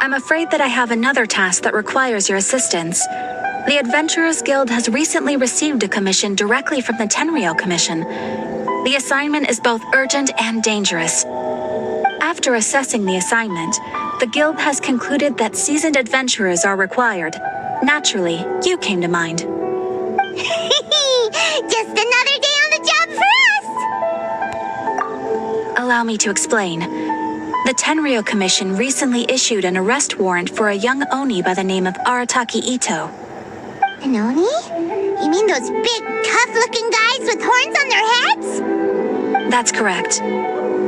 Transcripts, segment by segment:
I'm afraid that I have another task that requires your assistance. The Adventurers Guild has recently received a commission directly from the Tenryou Commission. The assignment is both urgent and dangerous. After assessing the assignment, the Guild has concluded that seasoned adventurers are required. Naturally, you came to mind. Just another day on the job for us! Allow me to explain. The Tenryou Commission recently issued an arrest warrant for a young Oni by the name of Arataki Itto. An Oni? You mean those big, tough-looking guys with horns on their heads? That's correct.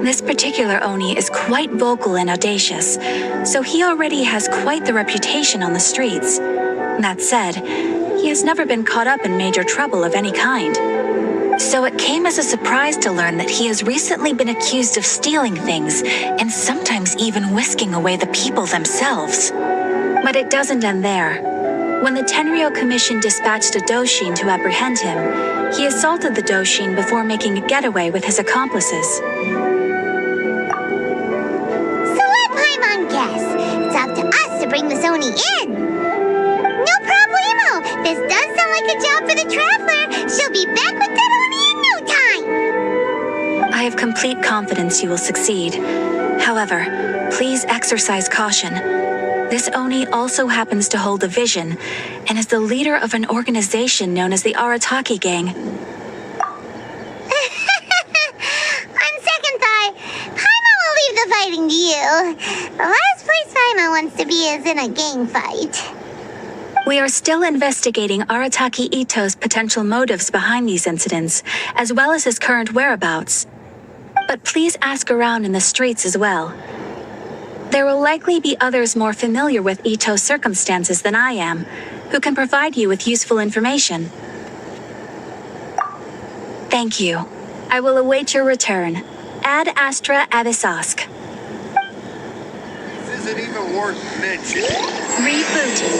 This particular Oni is quite vocal and audacious, so he already has quite the reputation on the streets. That said, he has never been caught up in major trouble of any kind. So it came as a surprise to learn that he has recently been accused of stealing things, and sometimes even whisking away the people themselves. But it doesn't end there. When the Tenryou Commission dispatched a Doshin to apprehend him, he assaulted the Doshin before making a getaway with his accomplices. So let Paimon guess. It's up to us to bring the Oni in. No problemo. This does sound like a job for the Traveler. She'll be back with that Oni in no time. I have complete confidence you will succeed. However, please exercise caution. This Oni also happens to hold a vision, and is the leader of an organization known as the Arataki Gang. On second thought, Paimon will leave the fighting to you. The last place Paimon wants to be is in a gang fight. We are still investigating Arataki Itto's potential motives behind these incidents, as well as his current whereabouts. But please ask around in the streets as well. There will likely be others more familiar with Itto's circumstances than I am, who can provide you with useful information. Thank you. I will await your return. Ad Astra Abyssosque. This isn't even worth mentioning. Rebooting.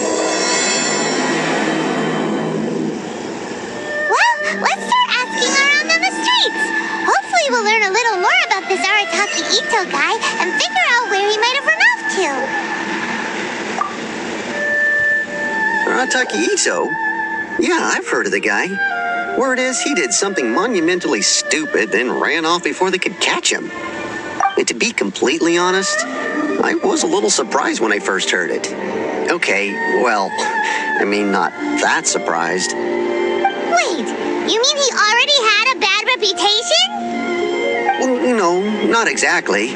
Well, let's start asking around on the streets. Hopefully we'll learn a little more about this Arataki Itto guy and figure out where he might have run off to. Arataki Itto? Yeah, I've heard of the guy. Word is he did something monumentally stupid, then ran off before they could catch him. And to be completely honest, I was a little surprised when I first heard it. Okay, well, I mean, not that surprised. Wait, you mean he already had a bad reputation? No, not exactly.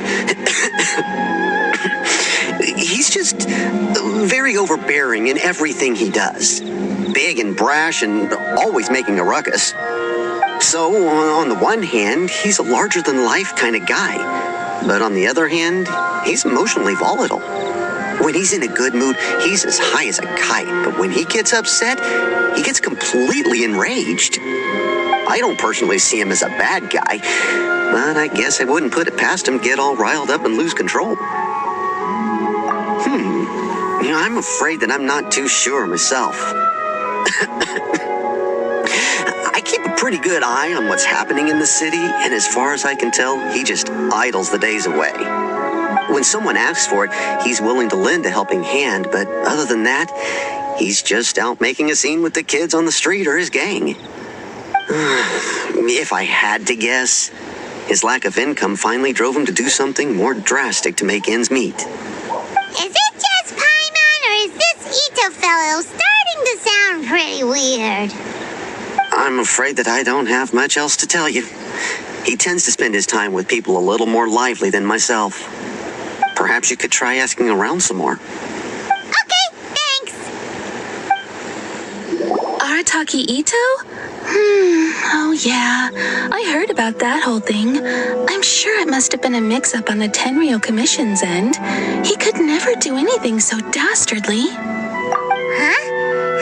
He's just very overbearing in everything he does. Big and brash and always making a ruckus. So, on the one hand, he's a larger-than-life kind of guy. But on the other hand, he's emotionally volatile. When he's in a good mood, he's as high as a kite. But when he gets upset, he gets completely enraged. I don't personally see him as a bad guy, but I guess I wouldn't put it past him to get all riled up and lose control. I'm afraid that I'm not too sure myself. I keep a pretty good eye on what's happening in the city, and as far as I can tell, he just idles the days away. When someone asks for it, he's willing to lend a helping hand, but other than that, he's just out making a scene with the kids on the street or his gang. If I had to guess, his lack of income finally drove him to do something more drastic to make ends meet. Is it just Paimon, or is this Itto fellow starting to sound pretty weird? I'm afraid that I don't have much else to tell you. He tends to spend his time with people a little more lively than myself. Perhaps you could try asking around some more. Okay, thanks. Arataki Itto? Oh yeah, I heard about that whole thing. I'm sure it must have been a mix-up on the Tenryou Commission's end. He could never do anything so dastardly. Huh?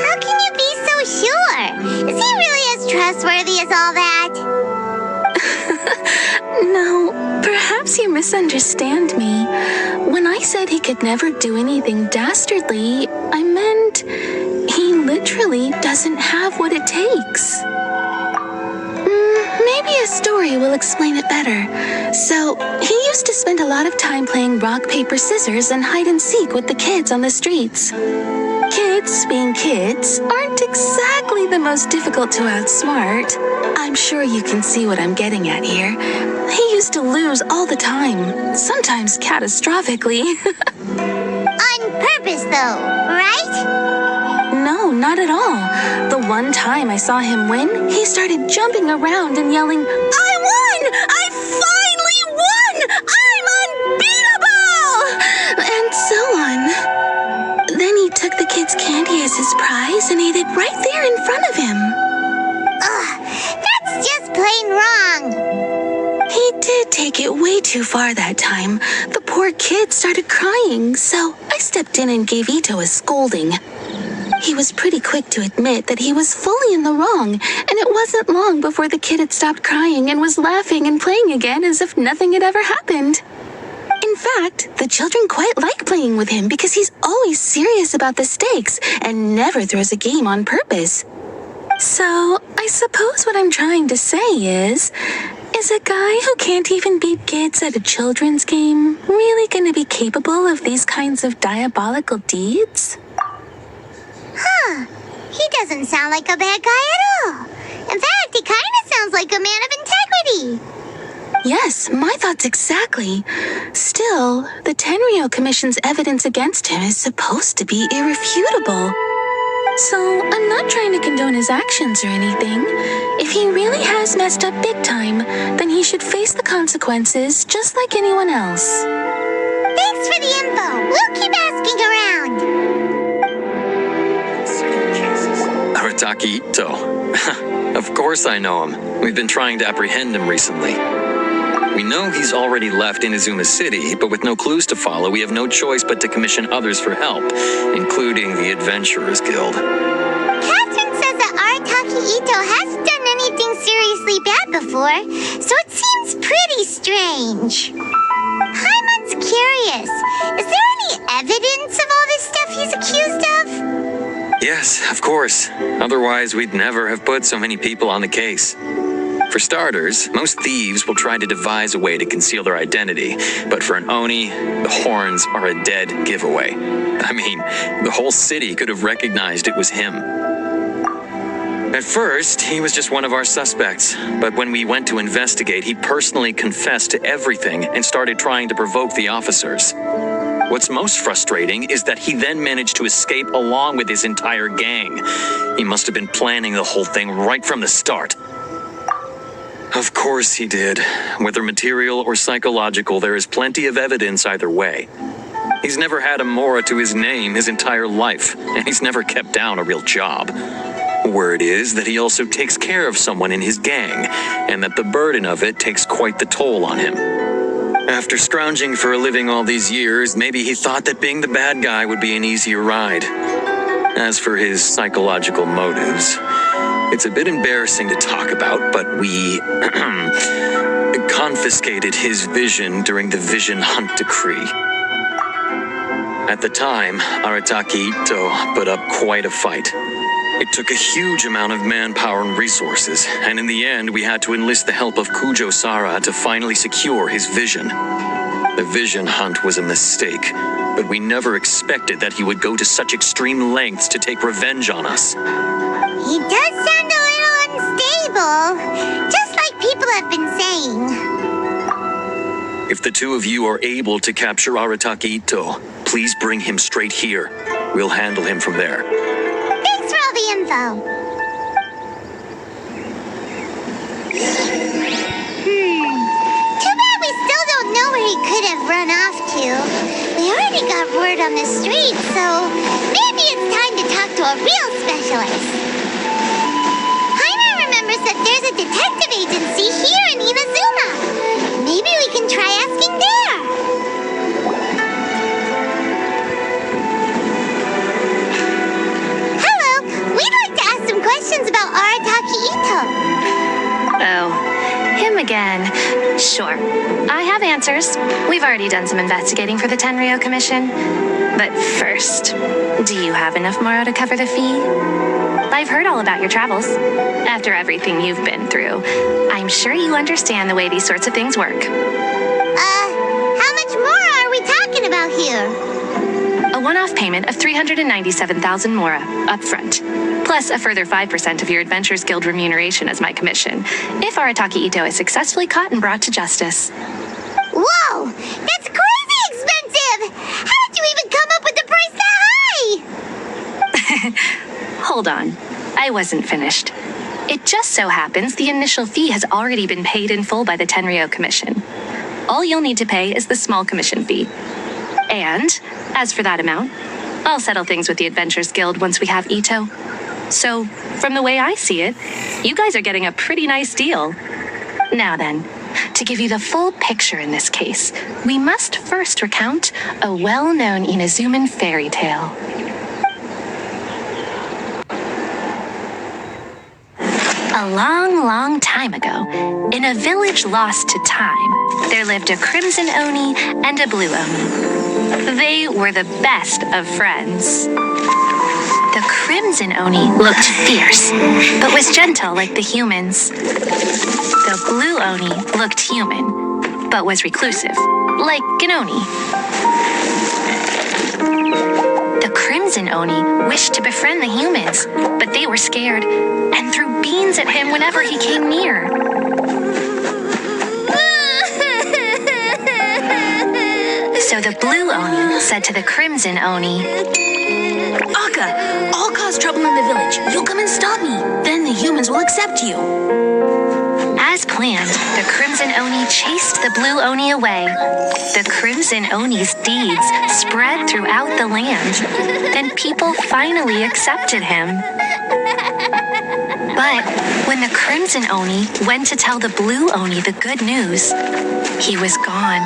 How can you be so sure? Is he really as trustworthy as all that? No, perhaps you misunderstand me. When I said he could never do anything dastardly, I meant he literally doesn't have what it takes. Maybe a story will explain it better. So, he used to spend a lot of time playing rock, paper, scissors and hide and seek with the kids on the streets. Kids, being kids, aren't exactly the most difficult to outsmart. I'm sure you can see what I'm getting at here. He used to lose all the time, sometimes catastrophically. On purpose, though, right? No, not at all. The one time I saw him win, he started jumping around and yelling, "I won! I finally won! I'm unbeatable!" And so on. Then he took the kid's candy as his prize and ate it right there in front of him. Ugh, that's just plain wrong. He did take it way too far that time. The poor kid started crying, so I stepped in and gave Itto a scolding. He was pretty quick to admit that he was fully in the wrong, and it wasn't long before the kid had stopped crying and was laughing and playing again as if nothing had ever happened. In fact, the children quite like playing with him because he's always serious about the stakes and never throws a game on purpose. So, I suppose what I'm trying to say is a guy who can't even beat kids at a children's game really going to be capable of these kinds of diabolical deeds? Huh. He doesn't sound like a bad guy at all. In fact, he kind of sounds like a man of integrity. Yes, my thoughts exactly. Still, the Tenryou Commission's evidence against him is supposed to be irrefutable. So, I'm not trying to condone his actions or anything. If he really has messed up big time, then he should face the consequences just like anyone else. Thanks for the info. We'll keep asking around. Arataki Itto. Of course I know him. We've been trying to apprehend him recently. We know he's already left Inazuma City, but with no clues to follow, we have no choice but to commission others for help, including the Adventurers Guild. Catherine says that Arataki Itto hasn't done anything seriously bad before, so it seems pretty strange. Paimon's curious. Is there any evidence of all this stuff he's accused of? Yes, of course. Otherwise, we'd never have put so many people on the case. For starters, most thieves will try to devise a way to conceal their identity, but for an Oni, the horns are a dead giveaway. I mean, the whole city could have recognized it was him. At first, he was just one of our suspects, but when we went to investigate, he personally confessed to everything and started trying to provoke the officers. What's most frustrating is that he then managed to escape along with his entire gang. He must have been planning the whole thing right from the start. Of course he did. Whether material or psychological, there is plenty of evidence either way. He's never had a Mora to his name his entire life, and he's never kept down a real job. Word is that he also takes care of someone in his gang, and that the burden of it takes quite the toll on him. After scrounging for a living all these years, maybe he thought that being the bad guy would be an easier ride. As for his psychological motives, it's a bit embarrassing to talk about, but we confiscated his vision during the Vision Hunt Decree. At the time, Arataki Itto put up quite a fight. It took a huge amount of manpower and resources, and in the end, we had to enlist the help of Kujo-Sara to finally secure his vision. The Vision Hunt was a mistake, but we never expected that he would go to such extreme lengths to take revenge on us. He does sound a little unstable, just like people have been saying. If the two of you are able to capture Arataki Itto, please bring him straight here. We'll handle him from there. Thanks for all the info. Too bad we still don't know where he could have run off to. We already got word on the street, so maybe it's time to talk to a real specialist. Paimon remembers that there's a detective agency here in Inazuma. Maybe we can try asking there. Hello, we'd like to ask some questions about Arataki Itto. Oh, him again. Sure. I have answers. We've already done some investigating for the Tenryou Commission. But first, do you have enough Moro to cover the fee? I've heard all about your travels. After everything you've been through, I'm sure you understand the way these sorts of things work. How much more are we talking about here? A one-off payment of 397,000 mora upfront, plus a further 5% of your Adventures Guild remuneration as my commission, if Arataki Itto is successfully caught and brought to justice. Whoa! That's crazy expensive! How did you even come up with the price that high? Hold on. I wasn't finished. It just so happens the initial fee has already been paid in full by the Tenryou Commission. All you'll need to pay is the small commission fee. And, as for that amount, I'll settle things with the Adventures Guild once we have Itto. So, from the way I see it, you guys are getting a pretty nice deal. Now then, to give you the full picture in this case, we must first recount a well-known Inazuman fairy tale. A long, long time ago, in a village lost to time, there lived a crimson Oni and a blue Oni. They were the best of friends. The crimson Oni looked fierce, but was gentle like the humans. The blue Oni looked human, but was reclusive, like an Oni. The crimson Oni wished to befriend the humans, but they were scared and threw beans at him whenever he came near. So the blue Oni said to the crimson Oni, Akka, I'll cause trouble in the village. You'll come and stop me. Then the humans will accept you. As planned, the crimson Oni chased the blue Oni away. The crimson Oni's deeds spread throughout the land, and people finally accepted him. But when the crimson Oni went to tell the blue Oni the good news, he was gone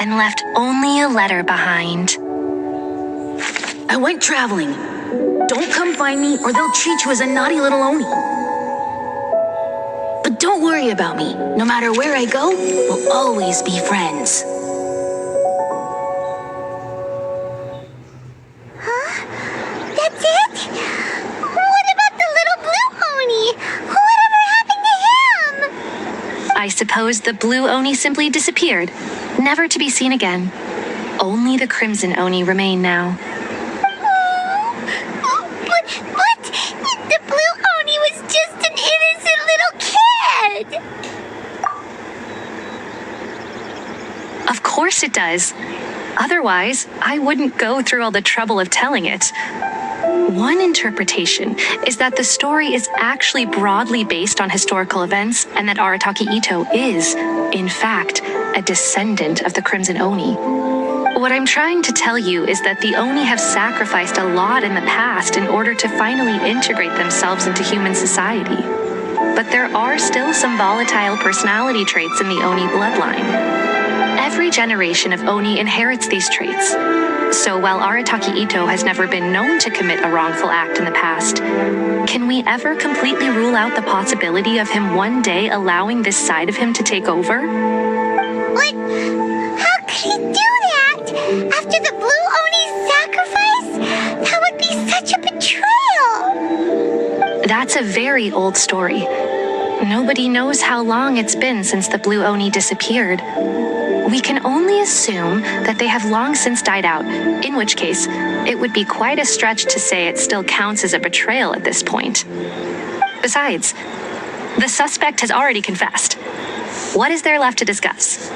and left only a letter behind. I went traveling. Don't come find me or they'll treat you as a naughty little Oni. But don't worry about me. No matter where I go, we'll always be friends. Huh? That's it? What about the little blue Oni? Whatever happened to him? I suppose the blue Oni simply disappeared, never to be seen again. Only the crimson Oni remain now. But the blue Oni was just an innocent little kid. Of course it does. Otherwise, I wouldn't go through all the trouble of telling it. One interpretation is that the story is actually broadly based on historical events and that Arataki Itto is, in fact, a descendant of the Crimson Oni. What I'm trying to tell you is that the Oni have sacrificed a lot in the past in order to finally integrate themselves into human society. But there are still some volatile personality traits in the Oni bloodline. Every generation of Oni inherits these traits. So while Arataki Itto has never been known to commit a wrongful act in the past, can we ever completely rule out the possibility of him one day allowing this side of him to take over? What? How could he do that? After the blue Oni's sacrifice? That would be such a betrayal. That's a very old story. Nobody knows how long it's been since the blue Oni disappeared. We can only assume that they have long since died out, in which case, it would be quite a stretch to say it still counts as a betrayal at this point. Besides, the suspect has already confessed. What is there left to discuss?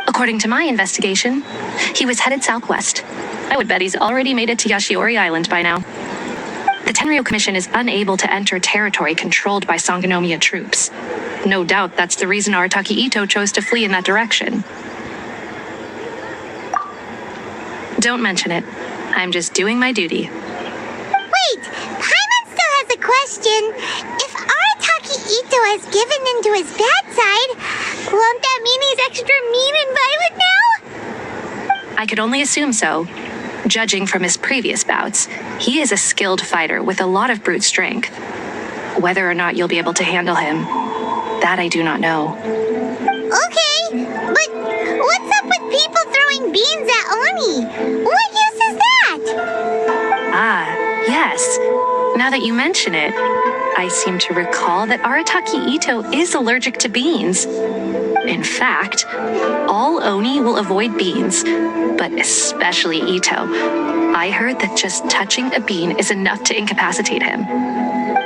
According to my investigation, he was headed southwest. I would bet he's already made it to Yashiori Island by now. The Tenryou Commission is unable to enter territory controlled by Sangonomiya troops. No doubt that's the reason Arataki Itto chose to flee in that direction. Don't mention it. I'm just doing my duty. Wait, Paimon still has a question. If Arataki Itto has given in to his bad side, won't that mean he's extra mean and violent now? I could only assume so. Judging from his previous bouts, he is a skilled fighter with a lot of brute strength. Whether or not you'll be able to handle him, that I do not know. Okay, but what's up with people throwing beans at Oni? What use is that? Ah, yes. Now that you mention it, I seem to recall that Arataki Itto is allergic to beans. In fact, all Oni will avoid beans, but especially Itto. I heard that just touching a bean is enough to incapacitate him.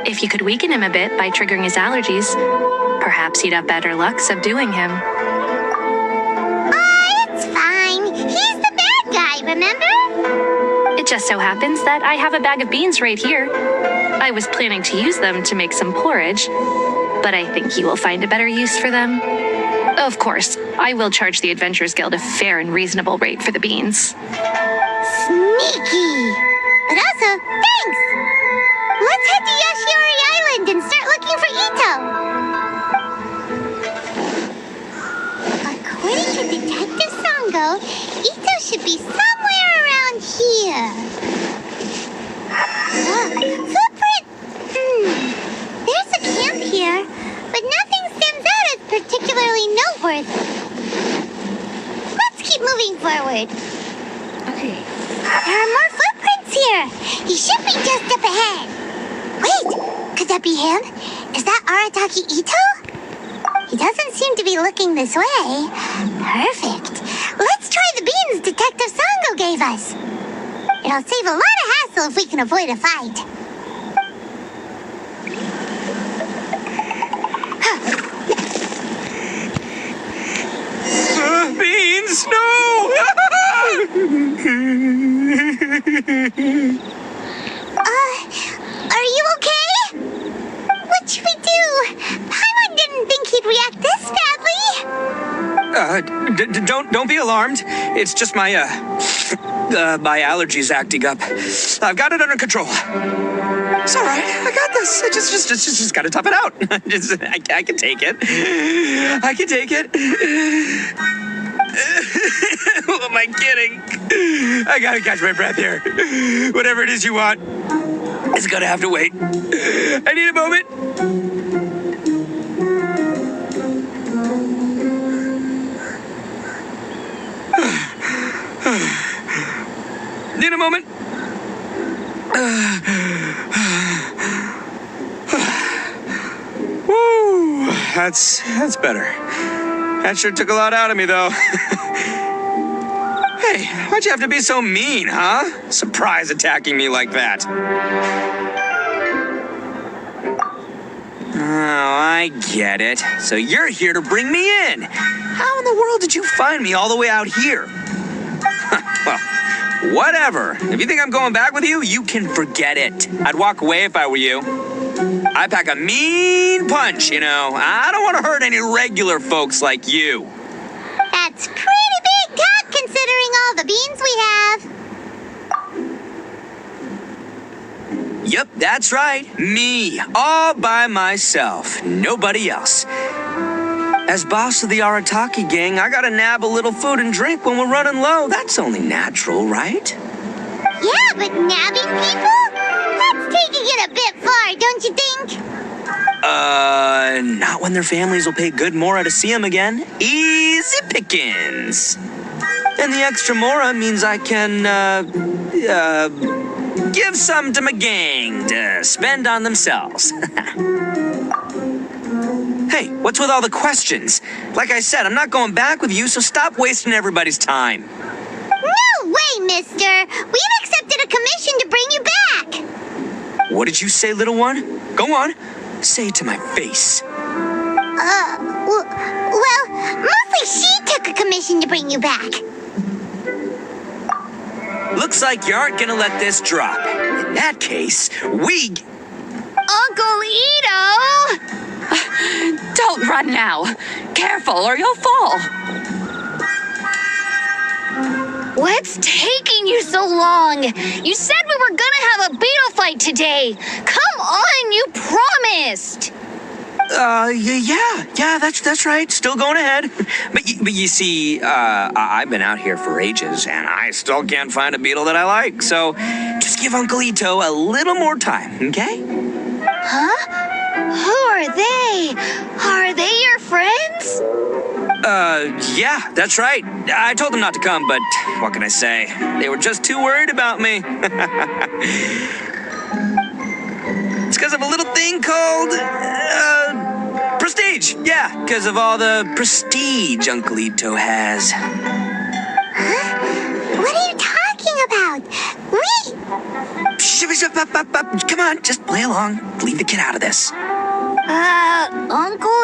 If you could weaken him a bit by triggering his allergies, perhaps you'd have better luck subduing him. It's fine. He's the bad guy, remember? It just so happens that I have a bag of beans right here. I was planning to use them to make some porridge, but I think you will find a better use for them. Of course, I will charge the Adventurers Guild a fair and reasonable rate for the beans. Sneaky. But also, thanks. Let's head to Yoshiori Island and start looking for Itto. According to Detective Sango, Itto should be somewhere around here. Look, footprint! There's a camp here, but nothing stands out as particularly noteworthy. Let's keep moving forward. Okay. There are more footprints here. He should be just up ahead. Wait, could that be him? Is that Arataki Itto? He doesn't seem to be looking this way. Perfect. Let's try the beans Detective Sango gave us. It'll save a lot of hassle if we can avoid a fight. Beans, no! Are you okay? What should we do? Paimon didn't think he'd react this badly. Don't be alarmed. It's just my allergies acting up. I've got it under control. It's all right. I got this. I just gotta tough it out. I can take it. I can take it. Who am I kidding? I gotta catch my breath here. Whatever it is you want, it's gonna have to wait. I need a moment. Need a moment. Woo, that's better. That sure took a lot out of me, though. Hey, why'd you have to be so mean, huh? Surprise attacking me like that. Oh, I get it. So you're here to bring me in. How in the world did you find me all the way out here? Well, whatever. If you think I'm going back with you, you can forget it. I'd walk away if I were you. I pack a mean punch, you know. I don't want to hurt any regular folks like you. That's pretty big talk considering all the beans we have. Yep, that's right. Me, all by myself. Nobody else. As boss of the Arataki gang, I gotta nab a little food and drink when we're running low. That's only natural, right? Yeah, but nabbing people? That's taking it a bit far, don't you think? Not when their families will pay good mora to see them again. Easy pickings. And the extra mora means I can, give some to my gang to spend on themselves. Hey, what's with all the questions? Like I said, I'm not going back with you, so stop wasting everybody's time. No way, mister! We've accepted a commission to bring you back! What did you say, little one? Go on. Say it to my face. Well, mostly she took a commission to bring you back. Looks like you aren't gonna let this drop. In that case, we... Uncle Itto! Don't run now. Careful or you'll fall. What's taking you so long? You said we were gonna have a beetle fight today. Come on, you promised. Yeah, that's right. Still going ahead. But you see, I've been out here for ages, and I still can't find a beetle that I like. So just give Uncle Itto a little more time, okay? Huh? Who are they? Are they your friends? Yeah, that's right. I told them not to come, but what can I say? They were just too worried about me. because of a little thing called, prestige. Yeah, because of all the prestige Uncle Itto has. What are you talking about? Wait! Come on, just play along. Leave the kid out of this. Uncle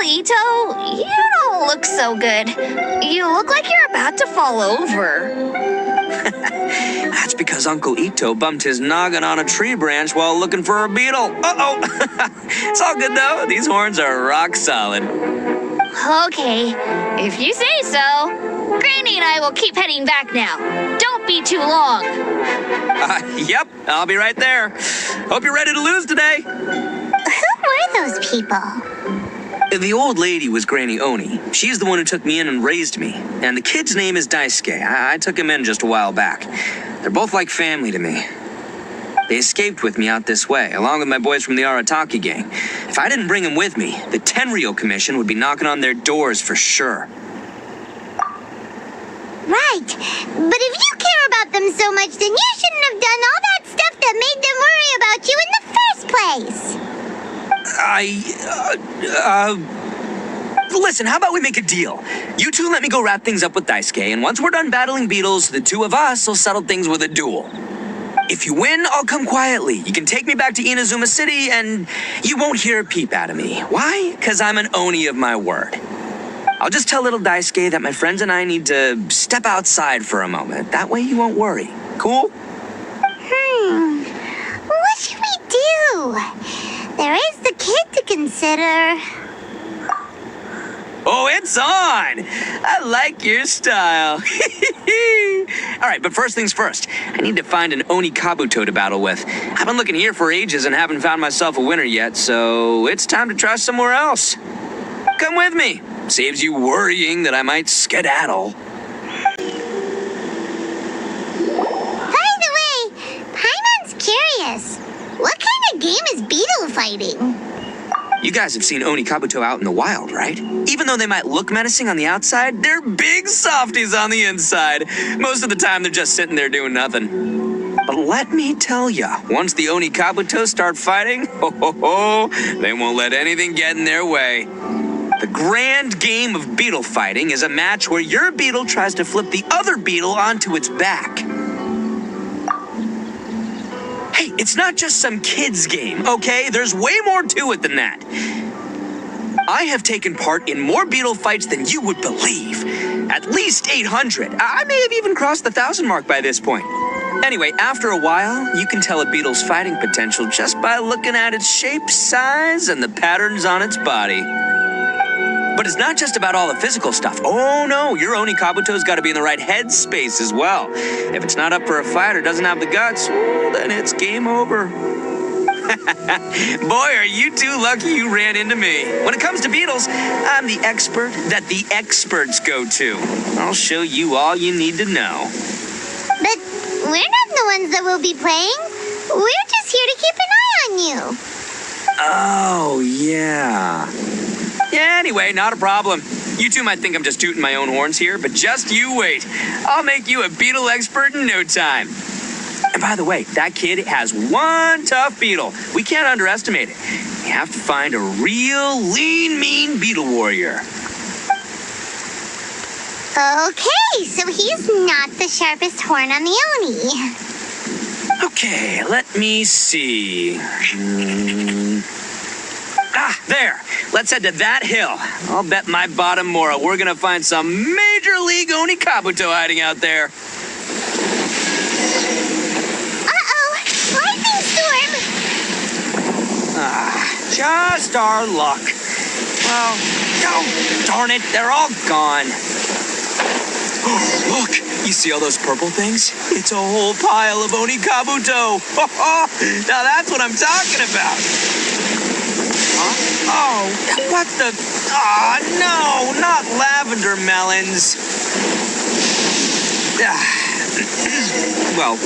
Itto, you don't look so good. You look like you're about to fall over. That's because Uncle Itto bumped his noggin on a tree branch while looking for a beetle. Uh-oh. It's all good, though. These horns are rock solid. Okay, if you say so. Granny and I will keep heading back now. Don't be too long. Yep, I'll be right there. Hope you're ready to lose today. Who were those people? The old lady was Granny Oni. She's the one who took me in and raised me. And the kid's name is Daisuke. I took him in just a while back. They're both like family to me. They escaped with me out this way, along with my boys from the Arataki gang. If I didn't bring them with me, the Tenryou Commission would be knocking on their doors for sure. Right. But if you care about them so much, then you shouldn't have done all that stuff that made them worry about you in the first place. Listen, how about we make a deal? You two let me go wrap things up with Daisuke, and once we're done battling beetles, the two of us will settle things with a duel. If you win, I'll come quietly. You can take me back to Inazuma City, and you won't hear a peep out of me. Why? Because I'm an Oni of my word. I'll just tell little Daisuke that my friends and I need to step outside for a moment. That way you won't worry. Cool? What should we do? There is the kid to consider. Oh, it's on! I like your style. All right, but first things first. I need to find an Oni Kabuto to battle with. I've been looking here for ages and haven't found myself a winner yet, so it's time to try somewhere else. Come with me. Saves you worrying that I might skedaddle. By the way, Paimon's curious. What kind of game is beetle fighting? You guys have seen Oni Kabuto out in the wild, right? Even though they might look menacing on the outside, they're big softies on the inside. Most of the time, they're just sitting there doing nothing. But let me tell ya, once the Oni Kabuto start fighting, they won't let anything get in their way. The grand game of beetle fighting is a match where your beetle tries to flip the other beetle onto its back. Hey, it's not just some kid's game, okay? There's way more to it than that. I have taken part in more beetle fights than you would believe. At least 800. I may have even crossed the 1,000 mark by this point. Anyway, after a while, you can tell a beetle's fighting potential just by looking at its shape, size, and the patterns on its body. But it's not just about all the physical stuff. Oh no, your Oni Kabuto's got to be in the right headspace as well. If it's not up for a fight or doesn't have the guts, well, then it's game over. Boy, are you two lucky you ran into me. When it comes to beetles, I'm the expert that the experts go to. I'll show you all you need to know. But we're not the ones that will be playing. We're just here to keep an eye on you. Oh, yeah. Yeah, anyway, not a problem. You two might think I'm just tooting my own horns here, but just you wait. I'll make you a beetle expert in no time. And by the way, that kid has one tough beetle. We can't underestimate it. You have to find a real lean, mean beetle warrior. Okay, so he's not the sharpest horn on the Oni. Okay, let me see. There. Let's head to that hill. I'll bet my bottom moral we're gonna find some major league Oni Kabuto hiding out there. Uh-oh, lightning storm! Just our luck. Well, oh, darn it, they're all gone. Look, you see all those purple things? It's a whole pile of Oni Kabuto. Now that's what I'm talking about. Oh, what the? Oh, no, not lavender melons. Well,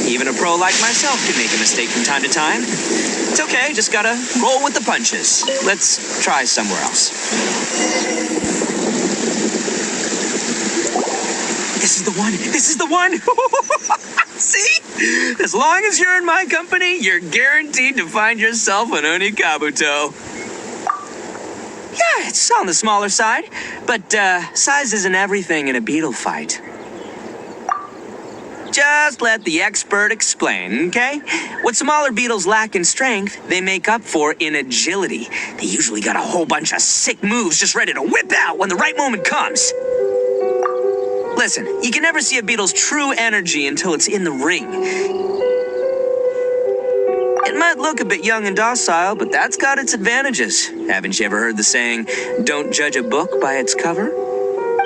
even a pro like myself can make a mistake from time to time. It's okay, just gotta roll with the punches. Let's try somewhere else. This is the one. This is the one. See? As long as you're in my company, you're guaranteed to find yourself an Onikabuto. Yeah, it's on the smaller side, but size isn't everything in a beetle fight. Just let the expert explain, okay? What smaller beetles lack in strength, they make up for in agility. They usually got a whole bunch of sick moves just ready to whip out when the right moment comes. Listen, you can never see a beetle's true energy until it's in the ring. It might look a bit young and docile, but that's got its advantages. Haven't you ever heard the saying, don't judge a book by its cover?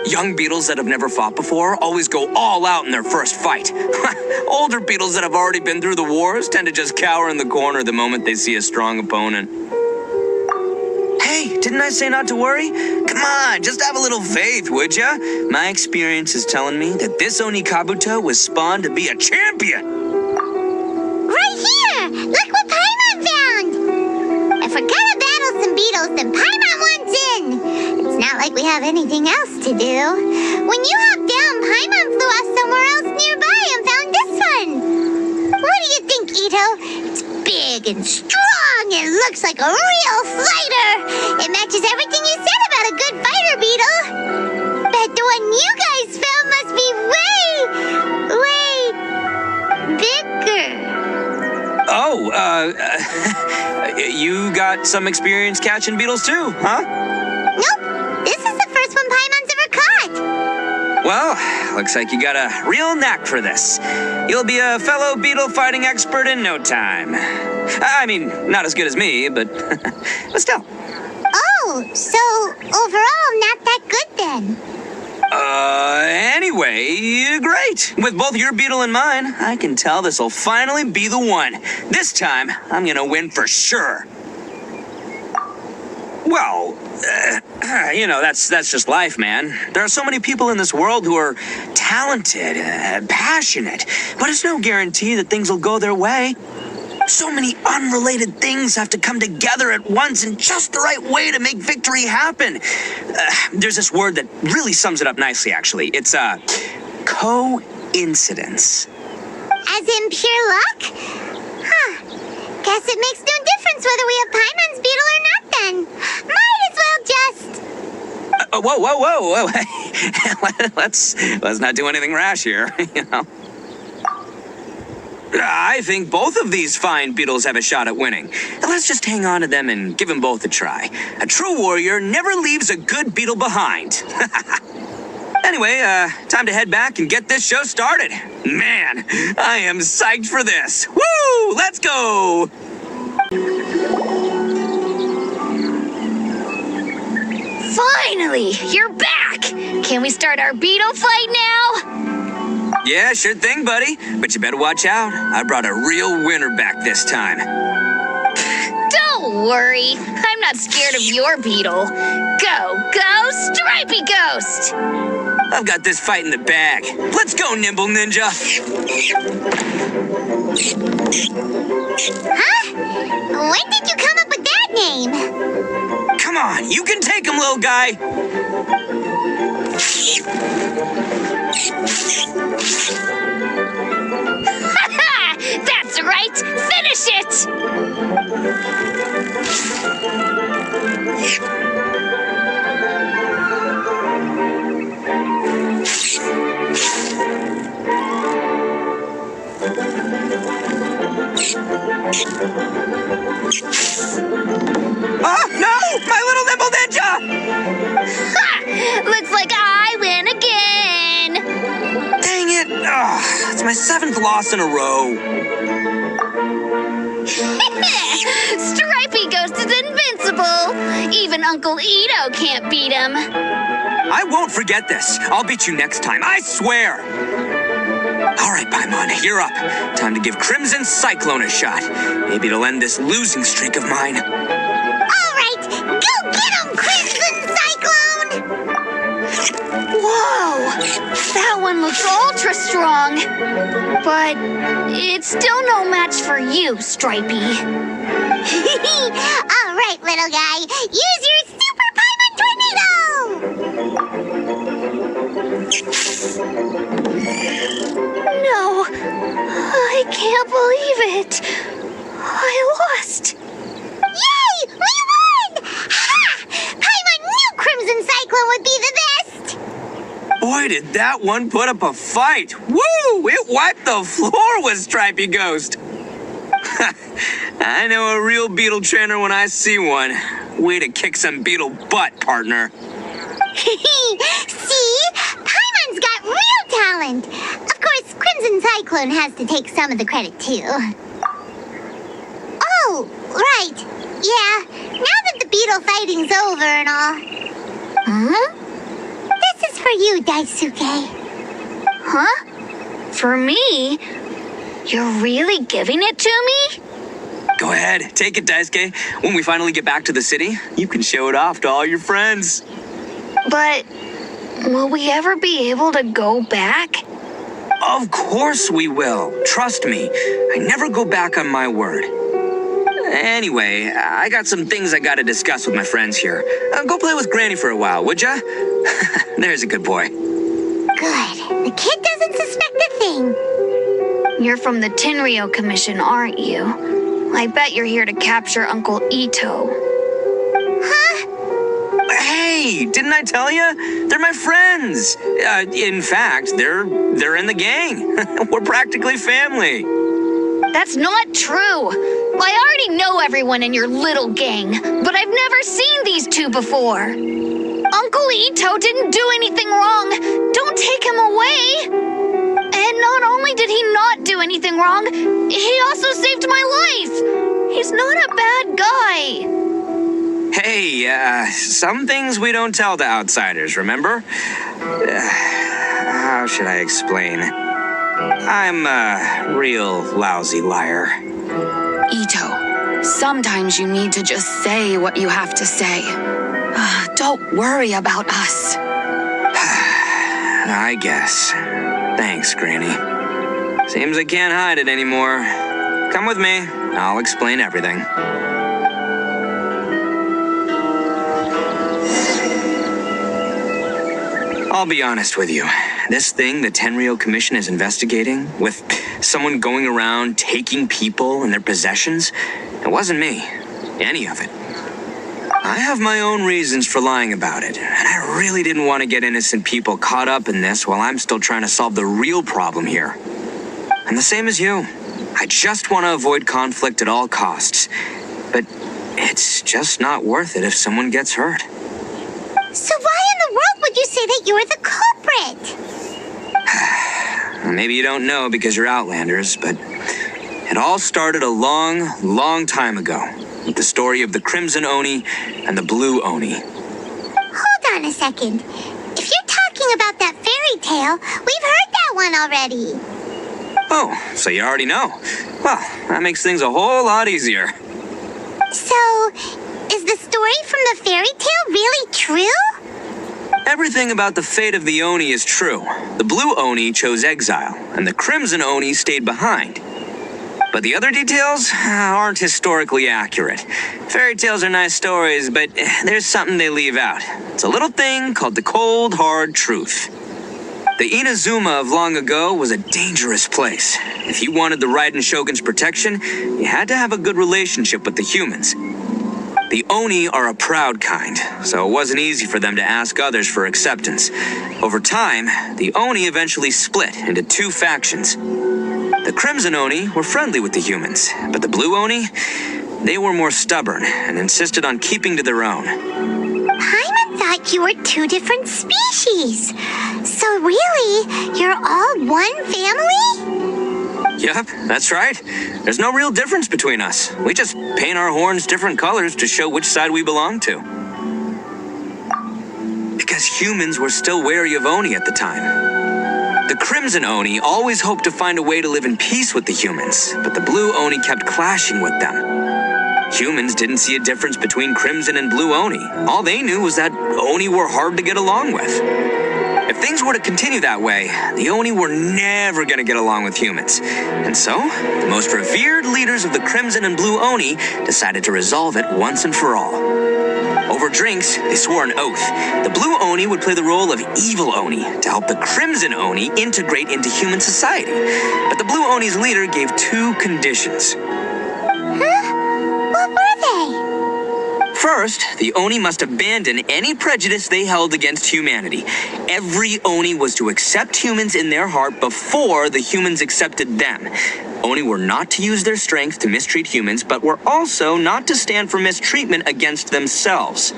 Young beetles that have never fought before always go all out in their first fight. Older beetles that have already been through the wars tend to just cower in the corner the moment they see a strong opponent. Hey, didn't I say not to worry? Come on, just have a little faith, would ya? My experience is telling me that this Onikabuto was spawned to be a champion. Right here! Look what Paimon found! If we're gonna battle some beetles, then Paimon wants in! It's not like we have anything else to do. When you hopped down, Paimon flew off somewhere else nearby and found this one! What do you think, Itto? It's big and strong and looks like a real fighter! It matches everything you said about a good fighter beetle! Bet the one you guys found must be way bigger. Oh, you got some experience catching beetles too, huh? Nope, this is the first one Paimon's ever caught. Well, looks like you got a real knack for this. You'll be a fellow beetle fighting expert in no time. I mean, not as good as me, but still. Oh, so overall not that good then. Anyway, great. With both your beetle and mine, I can tell this'll finally be the one. This time, I'm gonna win for sure. Well, that's just life, man. There are so many people in this world who are talented, passionate, but it's no guarantee that things will go their way. So many unrelated things have to come together at once in just the right way to make victory happen. There's this word that really sums it up nicely, actually. It's coincidence. As in pure luck? Huh. Guess it makes no difference whether we have Paimon's beetle or not then. Might as well just... Whoa. let's not do anything rash here, you know. I think both of these fine beetles have a shot at winning. Let's just hang on to them and give them both a try. A true warrior never leaves a good beetle behind. Anyway, time to head back and get this show started. Man, I am psyched for this. Woo! Let's go! Finally, you're back! Can we start our beetle fight now? Yeah, sure thing, buddy. But you better watch out. I brought a real winner back this time. Don't worry. I'm not scared of your beetle. Go, Stripey Ghost! I've got this fight in the bag. Let's go, Nimble Ninja. Huh? When did you come up with that name? Come on, you can take him, little guy. That's right! Finish it! Oh, no! My little Nimble Ninja! Ha! Looks like I win again! Dang it! Oh, it's my 7th loss in a row. Stripey Ghost is invincible! Even Uncle Itto can't beat him. I won't forget this. I'll beat you next time, I swear. All right, Paimon, you're up. Time to give Crimson Cyclone a shot. Maybe it'll end this losing streak of mine. All right, go get him, Crimson Cyclone! Whoa! That one looks ultra strong. But it's still no match for you, Stripey. All right, little guy, use your Super Paimon Tornado! No. I can't believe it. I lost. Yay! We won! Ha! Paimon knew Crimson Cyclone would be the best! Boy, did that one put up a fight. Woo! It wiped the floor with Stripey Ghost. I know a real beetle trainer when I see one. Way to kick some beetle butt, partner. See? Paimon's got real talent. Of course, Crimson Cyclone has to take some of the credit, too. Oh, right. Yeah, now that the beetle fighting's over and all. Huh? This is for you, Daisuke. Huh? For me? You're really giving it to me? Go ahead, take it, Daisuke. When we finally get back to the city, you can show it off to all your friends. But will we ever be able to go back? Of course we will. Trust me. I never go back on my word. Anyway, I got some things I gotta discuss with my friends here. Go play with Granny for a while, would ya? There's a good boy. Good. The kid doesn't suspect a thing. You're from the Tenryou Commission, aren't you? I bet you're here to capture Uncle Itto. Huh? Hey, didn't I tell you? They're my friends. In fact, they're in the gang. We're practically family. That's not true. I already know everyone in your little gang, but I've never seen these two before. Uncle Itto didn't do anything wrong. Don't take him away. And not only did he not do anything wrong, he also saved my life. He's not a bad guy. Hey, some things we don't tell to outsiders, remember? How should I explain? I'm a real lousy liar. Itto, sometimes you need to just say what you have to say. Don't worry about us. I guess. Thanks, Granny. Seems I can't hide it anymore. Come with me. I'll explain everything. I'll be honest with you. This thing the Tenryou Commission is investigating, with someone going around taking people and their possessions, it wasn't me. Any of it. I have my own reasons for lying about it, and I really didn't want to get innocent people caught up in this while I'm still trying to solve the real problem here. I'm the same as you. I just want to avoid conflict at all costs. But it's just not worth it if someone gets hurt. So why in the world would you say that you're the culprit? Maybe you don't know because you're Outlanders, but it all started a long, long time ago with the story of the Crimson Oni and the Blue Oni. Hold on a second. If you're talking about that fairy tale, we've heard that one already. Oh, so you already know. Well, that makes things a whole lot easier. So, is the story from the fairy tale really true? Everything about the fate of the Oni is true. The Blue Oni chose exile, and the Crimson Oni stayed behind. But the other details aren't historically accurate. Fairy tales are nice stories, but there's something they leave out. It's a little thing called the cold, hard truth. The Inazuma of long ago was a dangerous place. If you wanted the Raiden Shogun's protection, you had to have a good relationship with the humans. The Oni are a proud kind, so it wasn't easy for them to ask others for acceptance. Over time, the Oni eventually split into two factions. The Crimson Oni were friendly with the humans, but the Blue Oni, they were more stubborn and insisted on keeping to their own. Paimon thought you were two different species. So really, you're all one family? Yep, that's right. There's no real difference between us. We just paint our horns different colors to show which side we belong to. Because humans were still wary of Oni at the time. The Crimson Oni always hoped to find a way to live in peace with the humans, but the Blue Oni kept clashing with them. Humans didn't see a difference between Crimson and Blue Oni. All they knew was that Oni were hard to get along with. If things were to continue that way, the Oni were never going to get along with humans. And so, the most revered leaders of the Crimson and Blue Oni decided to resolve it once and for all. Over drinks, they swore an oath. The Blue Oni would play the role of Evil Oni to help the Crimson Oni integrate into human society. But the Blue Oni's leader gave 2 conditions. Huh? What were they? First, the Oni must abandon any prejudice they held against humanity. Every Oni was to accept humans in their heart before the humans accepted them. Oni were not to use their strength to mistreat humans, but were also not to stand for mistreatment against themselves.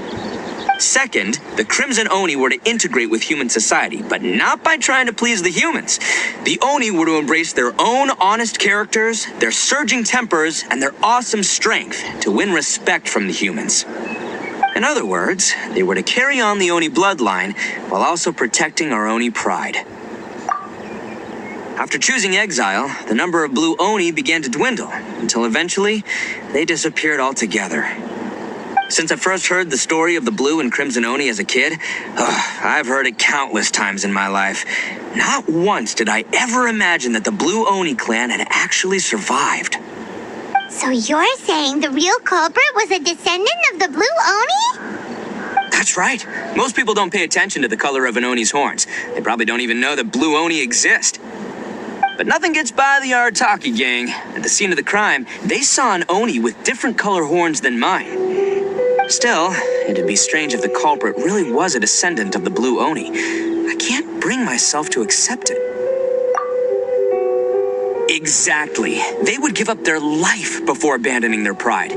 Second, the Crimson Oni were to integrate with human society, but not by trying to please the humans. The Oni were to embrace their own honest characters, their surging tempers, and their awesome strength to win respect from the humans. In other words, they were to carry on the Oni bloodline while also protecting our Oni pride. After choosing exile, the number of Blue Oni began to dwindle, until eventually, they disappeared altogether. Since I first heard the story of the Blue and Crimson Oni as a kid, I've heard it countless times in my life. Not once did I ever imagine that the Blue Oni clan had actually survived. So you're saying the real culprit was a descendant of the Blue Oni? That's right. Most people don't pay attention to the color of an Oni's horns. They probably don't even know that Blue Oni exist. But nothing gets by the Arataki gang. At the scene of the crime, they saw an Oni with different color horns than mine. Still, it'd be strange if the culprit really was a descendant of the Blue Oni. I can't bring myself to accept it. Exactly. They would give up their life before abandoning their pride.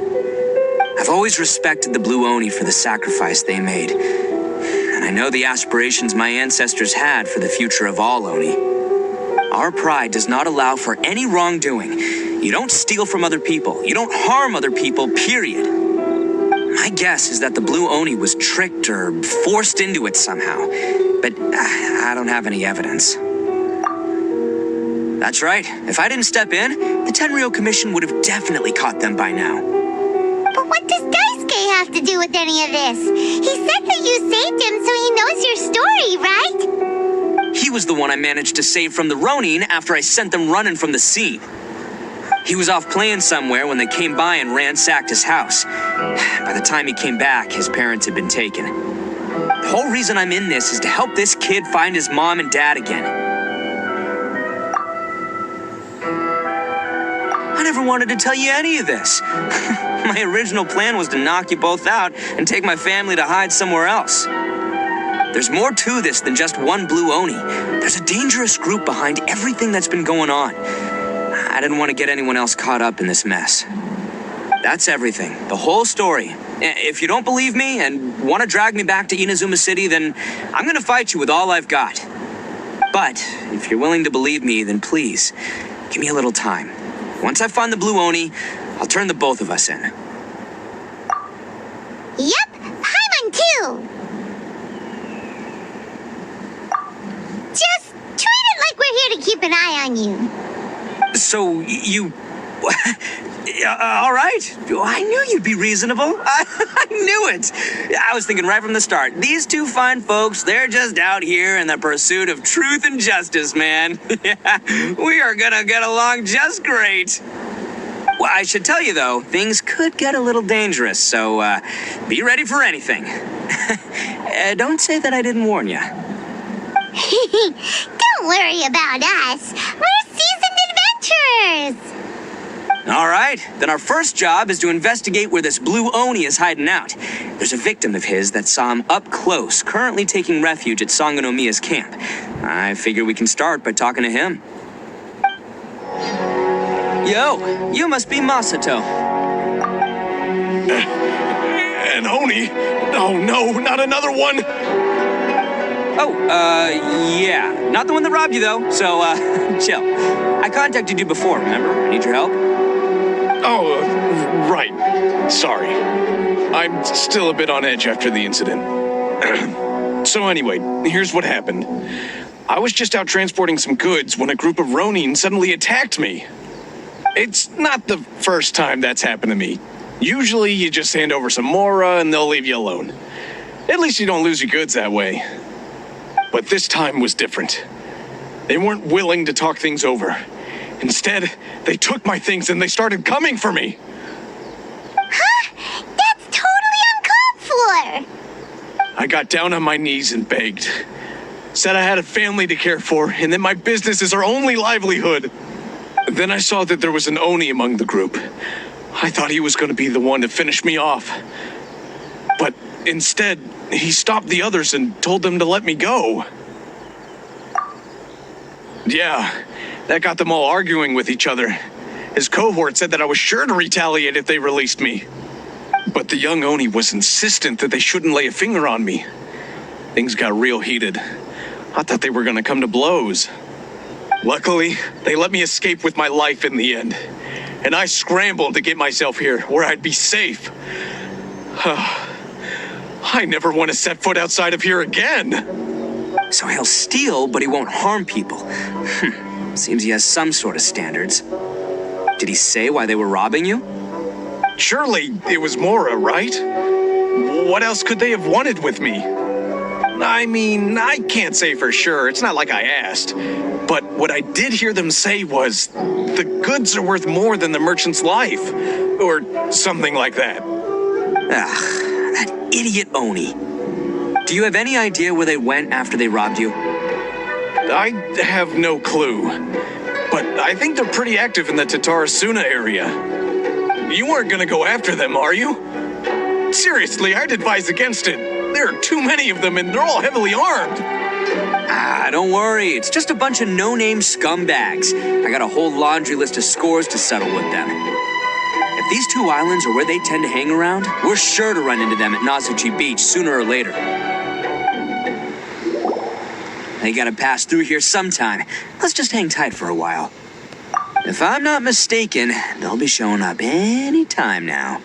I've always respected the Blue Oni for the sacrifice they made. And I know the aspirations my ancestors had for the future of all Oni. Our pride does not allow for any wrongdoing. You don't steal from other people. You don't harm other people, period. My guess is that the Blue Oni was tricked or forced into it somehow. But I don't have any evidence. That's right. If I didn't step in, the Tenryou Commission would have definitely caught them by now. But what does Daisuke have to do with any of this? He said that you saved him so he knows your story, right? He was the one I managed to save from the Ronin after I sent them running from the scene. He was off playing somewhere when they came by and ransacked his house. By the time he came back, his parents had been taken. The whole reason I'm in this is to help this kid find his mom and dad again. I never wanted to tell you any of this. My original plan was to knock you both out and take my family to hide somewhere else. There's more to this than just one Blue Oni. There's a dangerous group behind everything that's been going on. I didn't want to get anyone else caught up in this mess. That's everything. The whole story. If you don't believe me and want to drag me back to Inazuma City, then I'm going to fight you with all I've got. But if you're willing to believe me, then please, give me a little time. Once I find the Blue Oni, I'll turn the both of us in. Yep, Paimon too. Just treat it like we're here to keep an eye on you. So you... all right. I knew you'd be reasonable. I knew it. I was thinking right from the start. These two fine folks, they're just out here in the pursuit of truth and justice, man. We are gonna get along just great. Well, I should tell you, though, things could get a little dangerous, so be ready for anything. Don't say that I didn't warn you. Don't worry about us. We're seasoned adventurers. All right, then our first job is to investigate where this Blue Oni is hiding out. There's a victim of his that saw him up close, currently taking refuge at Sangonomiya's camp. I figure we can start by talking to him. Yo, you must be Masato. An Oni? Oh no, not another one! Yeah. Not the one that robbed you, though, so, chill. I contacted you before, remember? I need your help? Oh, right. Sorry. I'm still a bit on edge after the incident. So anyway, here's what happened. I was just out transporting some goods when a group of Ronin suddenly attacked me. It's not the first time that's happened to me. Usually you just hand over some Mora and they'll leave you alone. At least you don't lose your goods that way. But this time was different. They weren't willing to talk things over. Instead, they took my things and they started coming for me. Huh? That's totally uncalled for. I got down on my knees and begged. Said I had a family to care for, and that my business is our only livelihood. Then I saw that there was an Oni among the group. I thought he was going to be the one to finish me off. But instead, he stopped the others and told them to let me go. Yeah, that got them all arguing with each other. His cohort said that I was sure to retaliate if they released me. But the young Oni was insistent that they shouldn't lay a finger on me. Things got real heated. I thought they were gonna come to blows. Luckily, they let me escape with my life in the end. And I scrambled to get myself here, where I'd be safe. I never want to set foot outside of here again. So he'll steal, but he won't harm people. Seems he has some sort of standards. Did he say why they were robbing you? Surely it was Mora, right? What else could they have wanted with me? I mean, I can't say for sure. It's not like I asked. But what I did hear them say was, the goods are worth more than the merchant's life. Or something like that. That idiot Oni. Do you have any idea where they went after they robbed you? I have no clue. But I think they're pretty active in the Tatarasuna area. You weren't gonna go after them, are you? Seriously, I'd advise against it. There are too many of them and they're all heavily armed. Don't worry. It's just a bunch of no-name scumbags. I got a whole laundry list of scores to settle with them. If these two islands are where they tend to hang around, we're sure to run into them at Nazuchi Beach sooner or later. They gotta pass through here sometime. Let's just hang tight for a while. If I'm not mistaken, they'll be showing up any time now.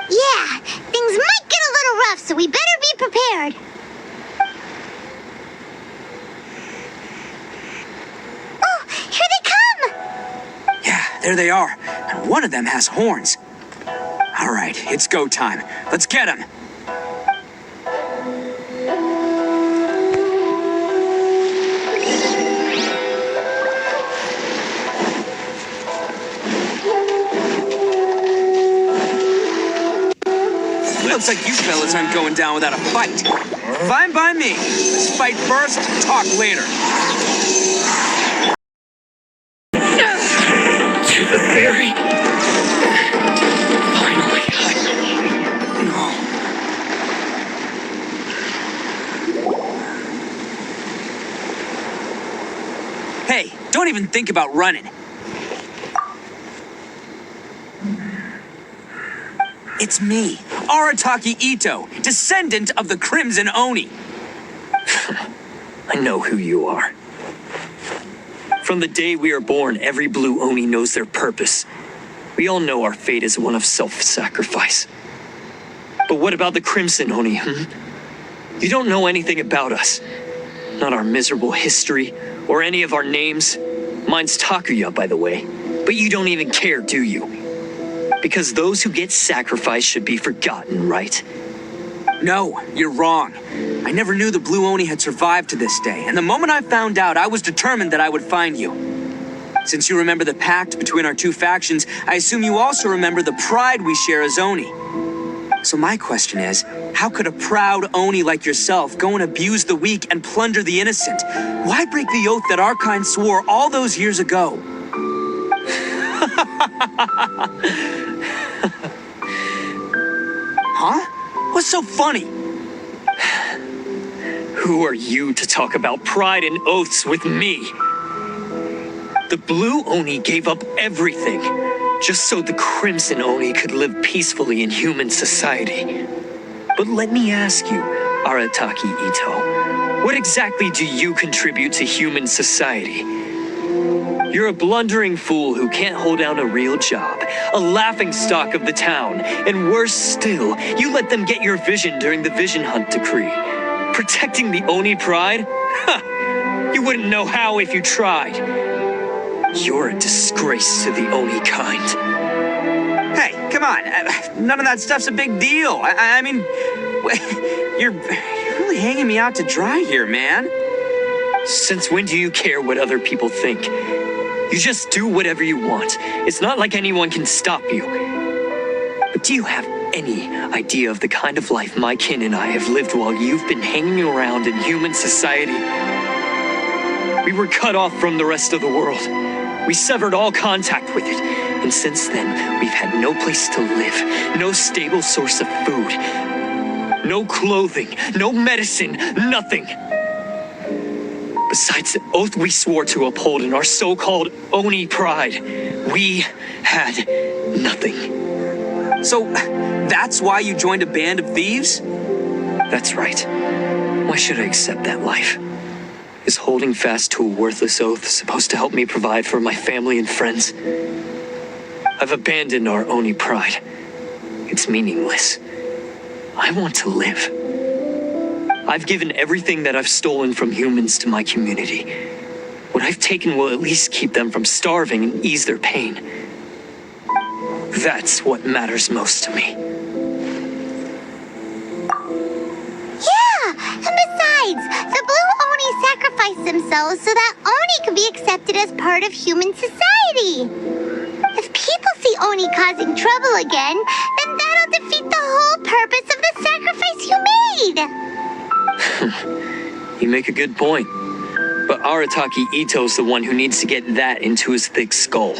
Yeah, things might get a little rough, so we better be prepared. Oh, here they come! Yeah, there they are. And one of them has horns. All right, it's go time. Let's get him. Looks like you fellas aren't going down without a fight. Fine by me. Let's fight first, talk later. To the very... Finally, Hey, don't even think about running. It's me, Arataki Itto, descendant of the Crimson Oni. I know who you are. From the day we are born, every blue Oni knows their purpose. We all know our fate is one of self-sacrifice. But what about the Crimson Oni, You don't know anything about us. Not our miserable history, or any of our names. Mine's Takuya, by the way. But you don't even care, do you? Because those who get sacrificed should be forgotten, right? No, you're wrong. I never knew the Blue Oni had survived to this day, and the moment I found out, I was determined that I would find you. Since you remember the pact between our two factions, I assume you also remember the pride we share as Oni. So my question is, how could a proud Oni like yourself go and abuse the weak and plunder the innocent? Why break the oath that our kind swore all those years ago? Huh? What's so funny? Who are you to talk about pride and oaths with me? The Blue Oni gave up everything just so the Crimson Oni could live peacefully in human society. But let me ask you, Arataki Itto, what exactly do you contribute to human society? You're a blundering fool who can't hold down a real job, a laughingstock of the town, and worse still, you let them get your vision during the Vision Hunt decree. Protecting the Oni pride? Ha! You wouldn't know how if you tried. You're a disgrace to the Oni kind. Hey, come on. None of that stuff's a big deal. I mean, you're really hanging me out to dry here, man. Since when do you care what other people think? You just do whatever you want. It's not like anyone can stop you. But do you have any idea of the kind of life my kin and I have lived while you've been hanging around in human society. We were cut off from the rest of the world. We severed all contact with it. And since then, we've had no place to live, no stable source of food, no clothing, no medicine, nothing. Besides the oath we swore to uphold in our so-called Oni pride, we had nothing. So, that's why you joined a band of thieves? That's right. Why should I accept that life? Is holding fast to a worthless oath supposed to help me provide for my family and friends? I've abandoned our Oni pride. It's meaningless. I want to live. I've given everything that I've stolen from humans to my community. What I've taken will at least keep them from starving and ease their pain. That's what matters most to me. Yeah, and besides, the Blue Oni sacrificed themselves so that Oni could be accepted as part of human society. If people see Oni causing trouble again, then that'll defeat the whole purpose of the sacrifice you made. You make a good point. But Arataki Itto's the one who needs to get that into his thick skull.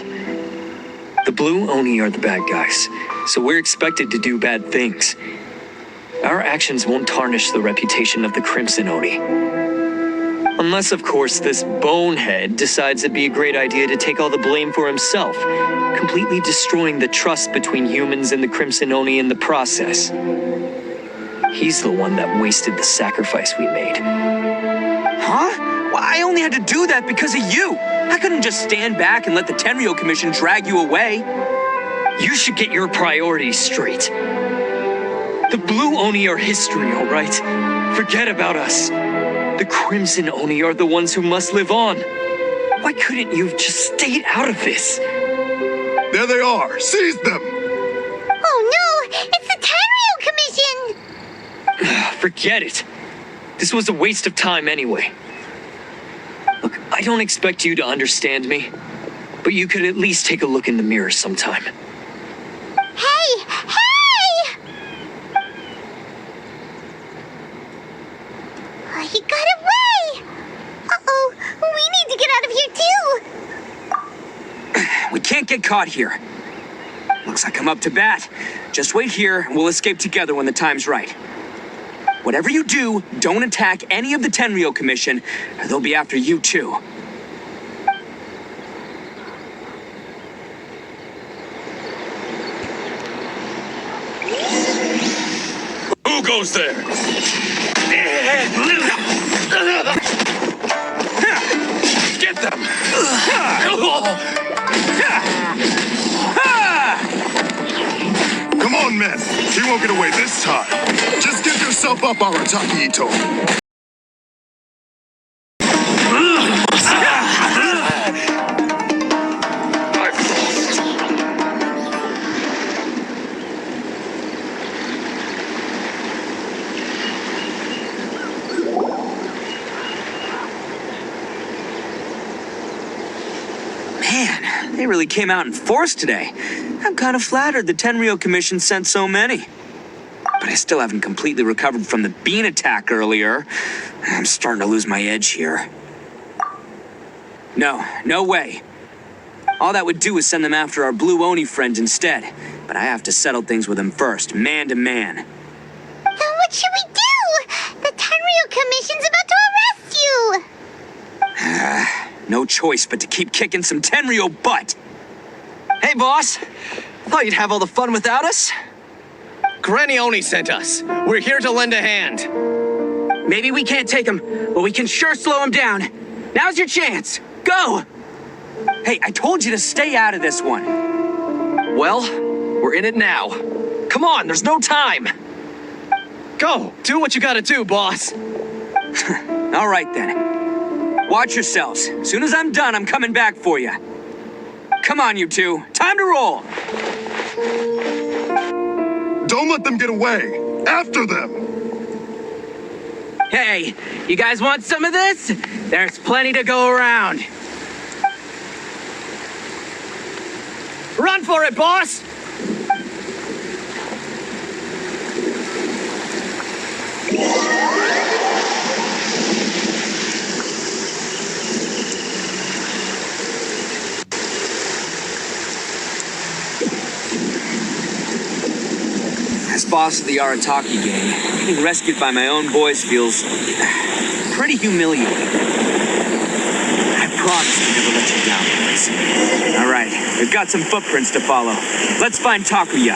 The Blue Oni are the bad guys, so we're expected to do bad things. Our actions won't tarnish the reputation of the Crimson Oni. Unless, of course, this bonehead decides it'd be a great idea to take all the blame for himself, completely destroying the trust between humans and the Crimson Oni in the process. He's the one that wasted the sacrifice we made. Huh? Well, I only had to do that because of you. I couldn't just stand back and let the Tenryou Commission drag you away. You should get your priorities straight. The Blue Oni are history, all right? Forget about us. The Crimson Oni are the ones who must live on. Why couldn't you have just stayed out of this? There they are. Seize them. Oh no, it's the Tenryou Commission! Forget it. This was a waste of time anyway. Look, I don't expect you to understand me, but you could at least take a look in the mirror sometime. Hey! Hey! He got away! Uh-oh, we need to get out of here too! We can't get caught here. Looks like I'm up to bat. Just wait here, and we'll escape together when the time's right. Whatever you do, don't attack any of the Tenryou Commission, or they'll be after you too. Who goes there? Get them! Come on, men. He won't get away this time. Just get yourself up, Arataki Itto. Man, they really came out in force today. I'm kind of flattered the Tenryou Commission sent so many. But I still haven't completely recovered from the bean attack earlier. I'm starting to lose my edge here. No way. All that would do is send them after our Blue Oni friends instead. But I have to settle things with them first, man to man. Then what should we do? The Tenryou Commission's about to arrest you! No choice but to keep kicking some Tenryou butt. Hey, boss. Thought you'd have all the fun without us? Granny Oni sent us. We're here to lend a hand. Maybe we can't take him, but we can sure slow him down. Now's your chance. Go! Hey, I told you to stay out of this one. Well, we're in it now. Come on, there's no time. Go, do what you gotta do, boss. All right, then. Watch yourselves. As soon as I'm done, I'm coming back for you. Come on, you two. Time to roll. Don't let them get away. After them. Hey, you guys want some of this? There's plenty to go around. Run for it, boss! As boss of the Arataki gang, getting rescued by my own boys feels pretty humiliating. I promise to never let you down, boys. All right, we've got some footprints to follow. Let's find Takuya.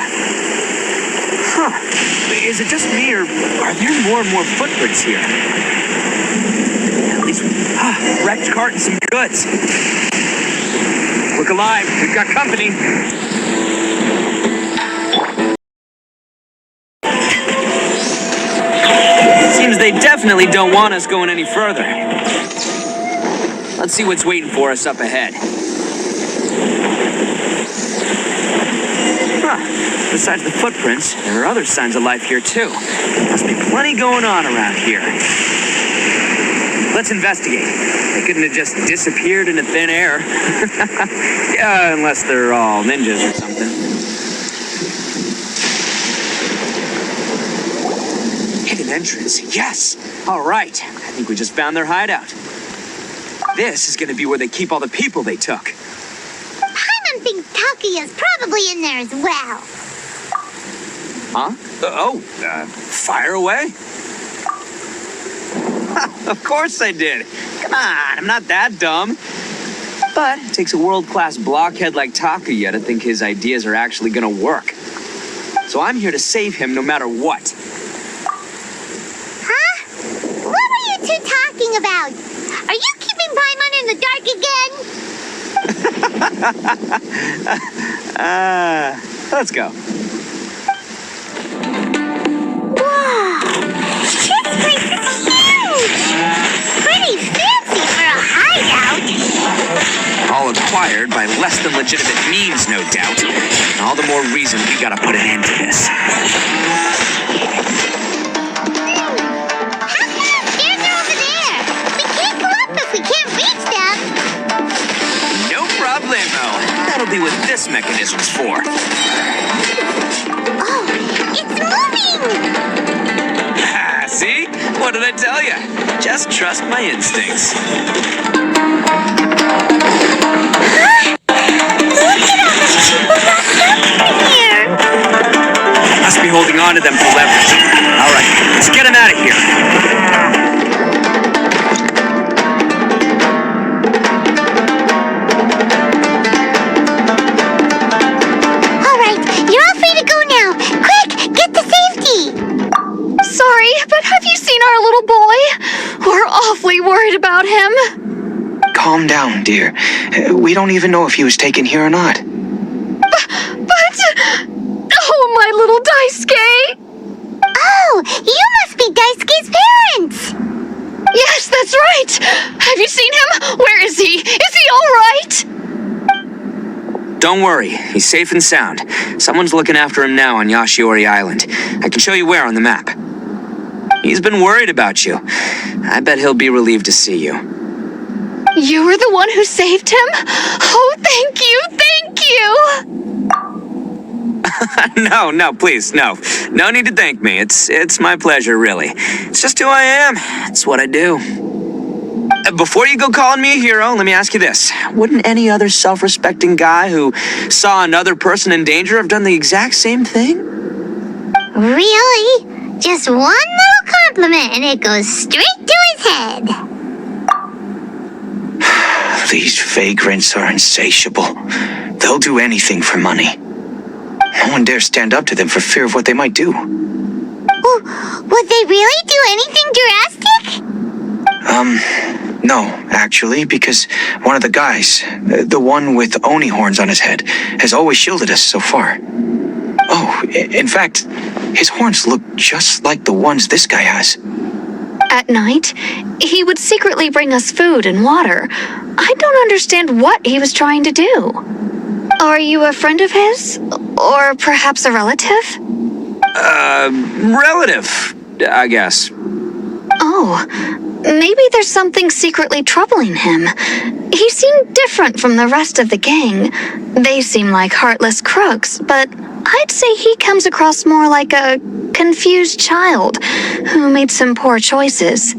Huh. Is it just me, or are there more and more footprints here? At least, wrecked cart and some goods. Look alive, we've got company. Seems they definitely don't want us going any further. Let's see what's waiting for us up ahead. Besides the footprints, there are other signs of life here too. Must be plenty going on around here. Let's investigate. They couldn't have just disappeared into thin air. Yeah, unless they're all ninjas or something. Hidden entrance, yes! All right, I think we just found their hideout. This is gonna be where they keep all the people they took. Paimon thinks Takuya's probably in there as well. Huh? Fire away? Of course I did. Come on, I'm not that dumb. But it takes a world-class blockhead like Takuya to think his ideas are actually gonna work. So I'm here to save him no matter what. Huh? What are you two talking about? Are you keeping Paimon in the dark again? Let's go. Whoa! This place is huge! Pretty fancy for a hideout! All acquired by less than legitimate means, no doubt. And all the more reason we gotta put an end to this. How come the stairs are over there? We can't go up if we can't reach them. No problemo. That'll be what this mechanism's for. Oh, it's moving! See? What did I tell you? Just trust my instincts. Look at all the people wrapped up here! Must be holding on to them for leverage. All right, let's get them out of here. All right, you're all free to go now. Quick, get to safety! Sorry, but have you seen our little boy? We're awfully worried about him. Calm down, dear. We don't even know if he was taken here or not. But... Oh, my little Daisuke! Oh, you must be Daisuke's parents! Yes, that's right! Have you seen him? Where is he? Is he all right? Don't worry, he's safe and sound. Someone's looking after him now on Yashiori Island. I can show you where on the map. He's been worried about you. I bet he'll be relieved to see you. You were the one who saved him? Oh, thank you, thank you! No, please, no. No need to thank me. It's my pleasure, really. It's just who I am. It's what I do. Before you go calling me a hero, let me ask you this. Wouldn't any other self-respecting guy who saw another person in danger have done the exact same thing? Really? Just one little compliment and it goes straight to his head. These vagrants are insatiable. They'll do anything for money. No one dares stand up to them for fear of what they might do. Would they really do anything drastic? No, actually, because one of the guys, the one with Oni horns on his head, has always shielded us so far. Oh, in fact, his horns look just like the ones this guy has. At night, he would secretly bring us food and water. I don't understand what he was trying to do. Are you a friend of his? Or perhaps a relative? Relative, I guess. Oh, maybe there's something secretly troubling him. He seemed different from the rest of the gang. They seem like heartless crooks, but I'd say he comes across more like a confused child who made some poor choices.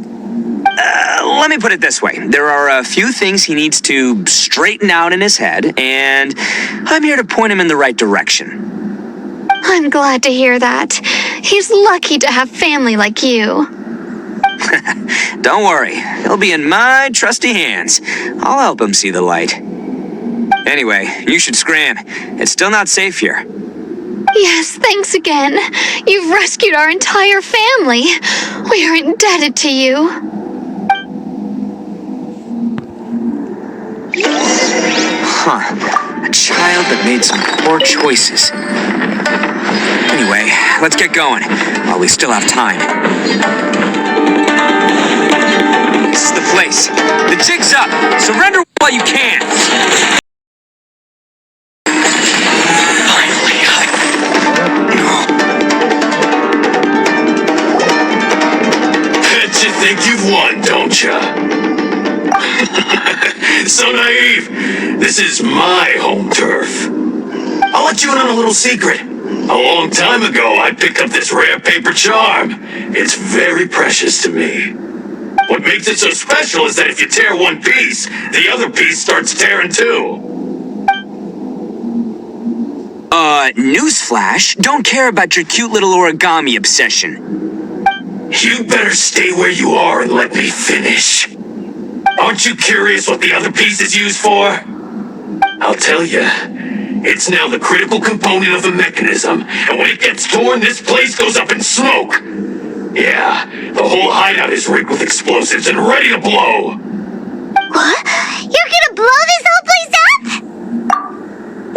Let me put it this way. There are a few things he needs to straighten out in his head, and I'm here to point him in the right direction. I'm glad to hear that. He's lucky to have family like you. Don't worry, he'll be in my trusty hands. I'll help him see the light. Anyway, you should scram. It's still not safe here. Yes, thanks again. You've rescued our entire family. We are indebted to you. Huh. A child that made some poor choices. Anyway, let's get going, while we still have time. This is the place. The jig's up. Surrender while you can. Finally, Bet you think you've won, don't ya? So naive. This is my home turf. I'll let you in on a little secret. A long time ago, I picked up this rare paper charm. It's very precious to me. What makes it so special is that if you tear one piece, the other piece starts tearing too. Newsflash, don't care about your cute little origami obsession. You better stay where you are and let me finish. Aren't you curious what the other piece is used for? I'll tell you. It's now the critical component of the mechanism, and when it gets torn, this place goes up in smoke. Yeah, the whole hideout is rigged with explosives and ready to blow. What? You're gonna blow this whole place up?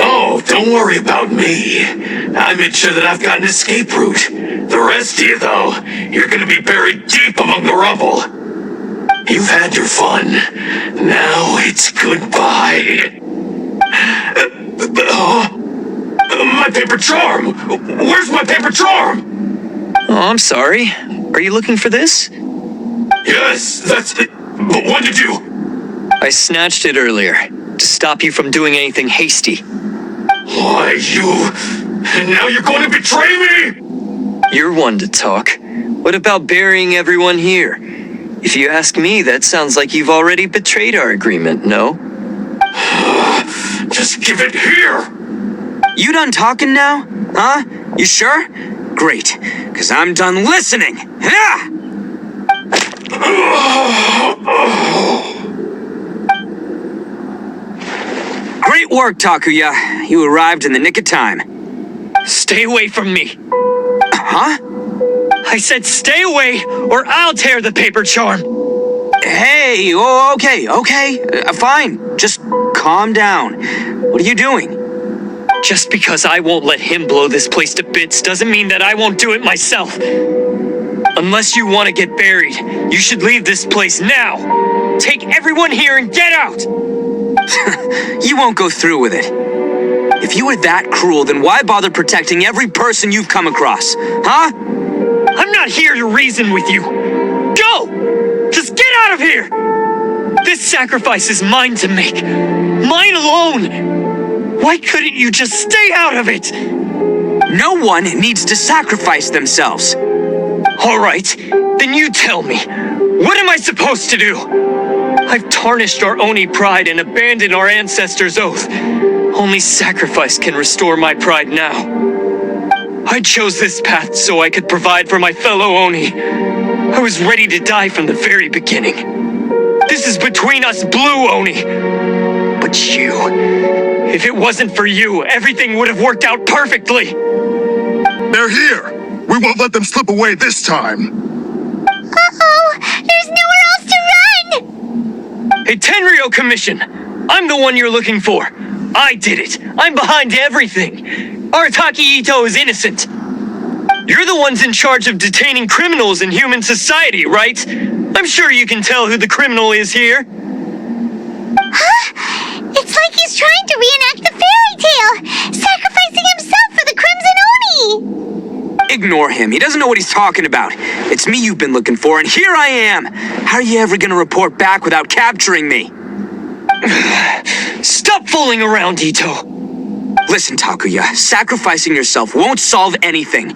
Oh, don't worry about me. I made sure that I've got an escape route. The rest of you, though, you're gonna be buried deep among the rubble. You've had your fun. Now it's goodbye. My paper charm! Where's my paper charm? Oh, I'm sorry. Are you looking for this? Yes, that's it. But when did you? I snatched it earlier, to stop you from doing anything hasty. Why, you... And now you're going to betray me? You're one to talk. What about burying everyone here? If you ask me, that sounds like you've already betrayed our agreement, no? Just give it here! You done talking now? Huh? You sure? Great, because I'm done listening. Ah! Great work, Takuya. You arrived in the nick of time. Stay away from me. Huh? I said stay away, or I'll tear the paper charm. Hey, oh, okay. Fine. Just calm down. What are you doing? Just because I won't let him blow this place to bits doesn't mean that I won't do it myself. Unless you want to get buried, you should leave this place now. Take everyone here and get out! You won't go through with it. If you were that cruel, then why bother protecting every person you've come across? Huh? I'm not here to reason with you. Go! Just get out of here! This sacrifice is mine to make. Mine alone! Why couldn't you just stay out of it? No one needs to sacrifice themselves. All right, then you tell me. What am I supposed to do? I've tarnished our Oni pride and abandoned our ancestors' oath. Only sacrifice can restore my pride now. I chose this path so I could provide for my fellow Oni. I was ready to die from the very beginning. This is between us blue Oni. But you, if it wasn't for you, everything would have worked out perfectly. They're here. We won't let them slip away this time. Uh-oh, there's nowhere else to run! Hey, Tenryo Commission, I'm the one you're looking for. I did it. I'm behind everything. Arataki Itto is innocent. You're the ones in charge of detaining criminals in human society, right? I'm sure you can tell who the criminal is here. Huh? It's like he's trying to reenact the fairy tale, sacrificing himself for the Crimson Oni! Ignore him. He doesn't know what he's talking about. It's me you've been looking for, and here I am. How are you ever gonna report back without capturing me? Stop fooling around, Itto. Listen, Takuya, sacrificing yourself won't solve anything.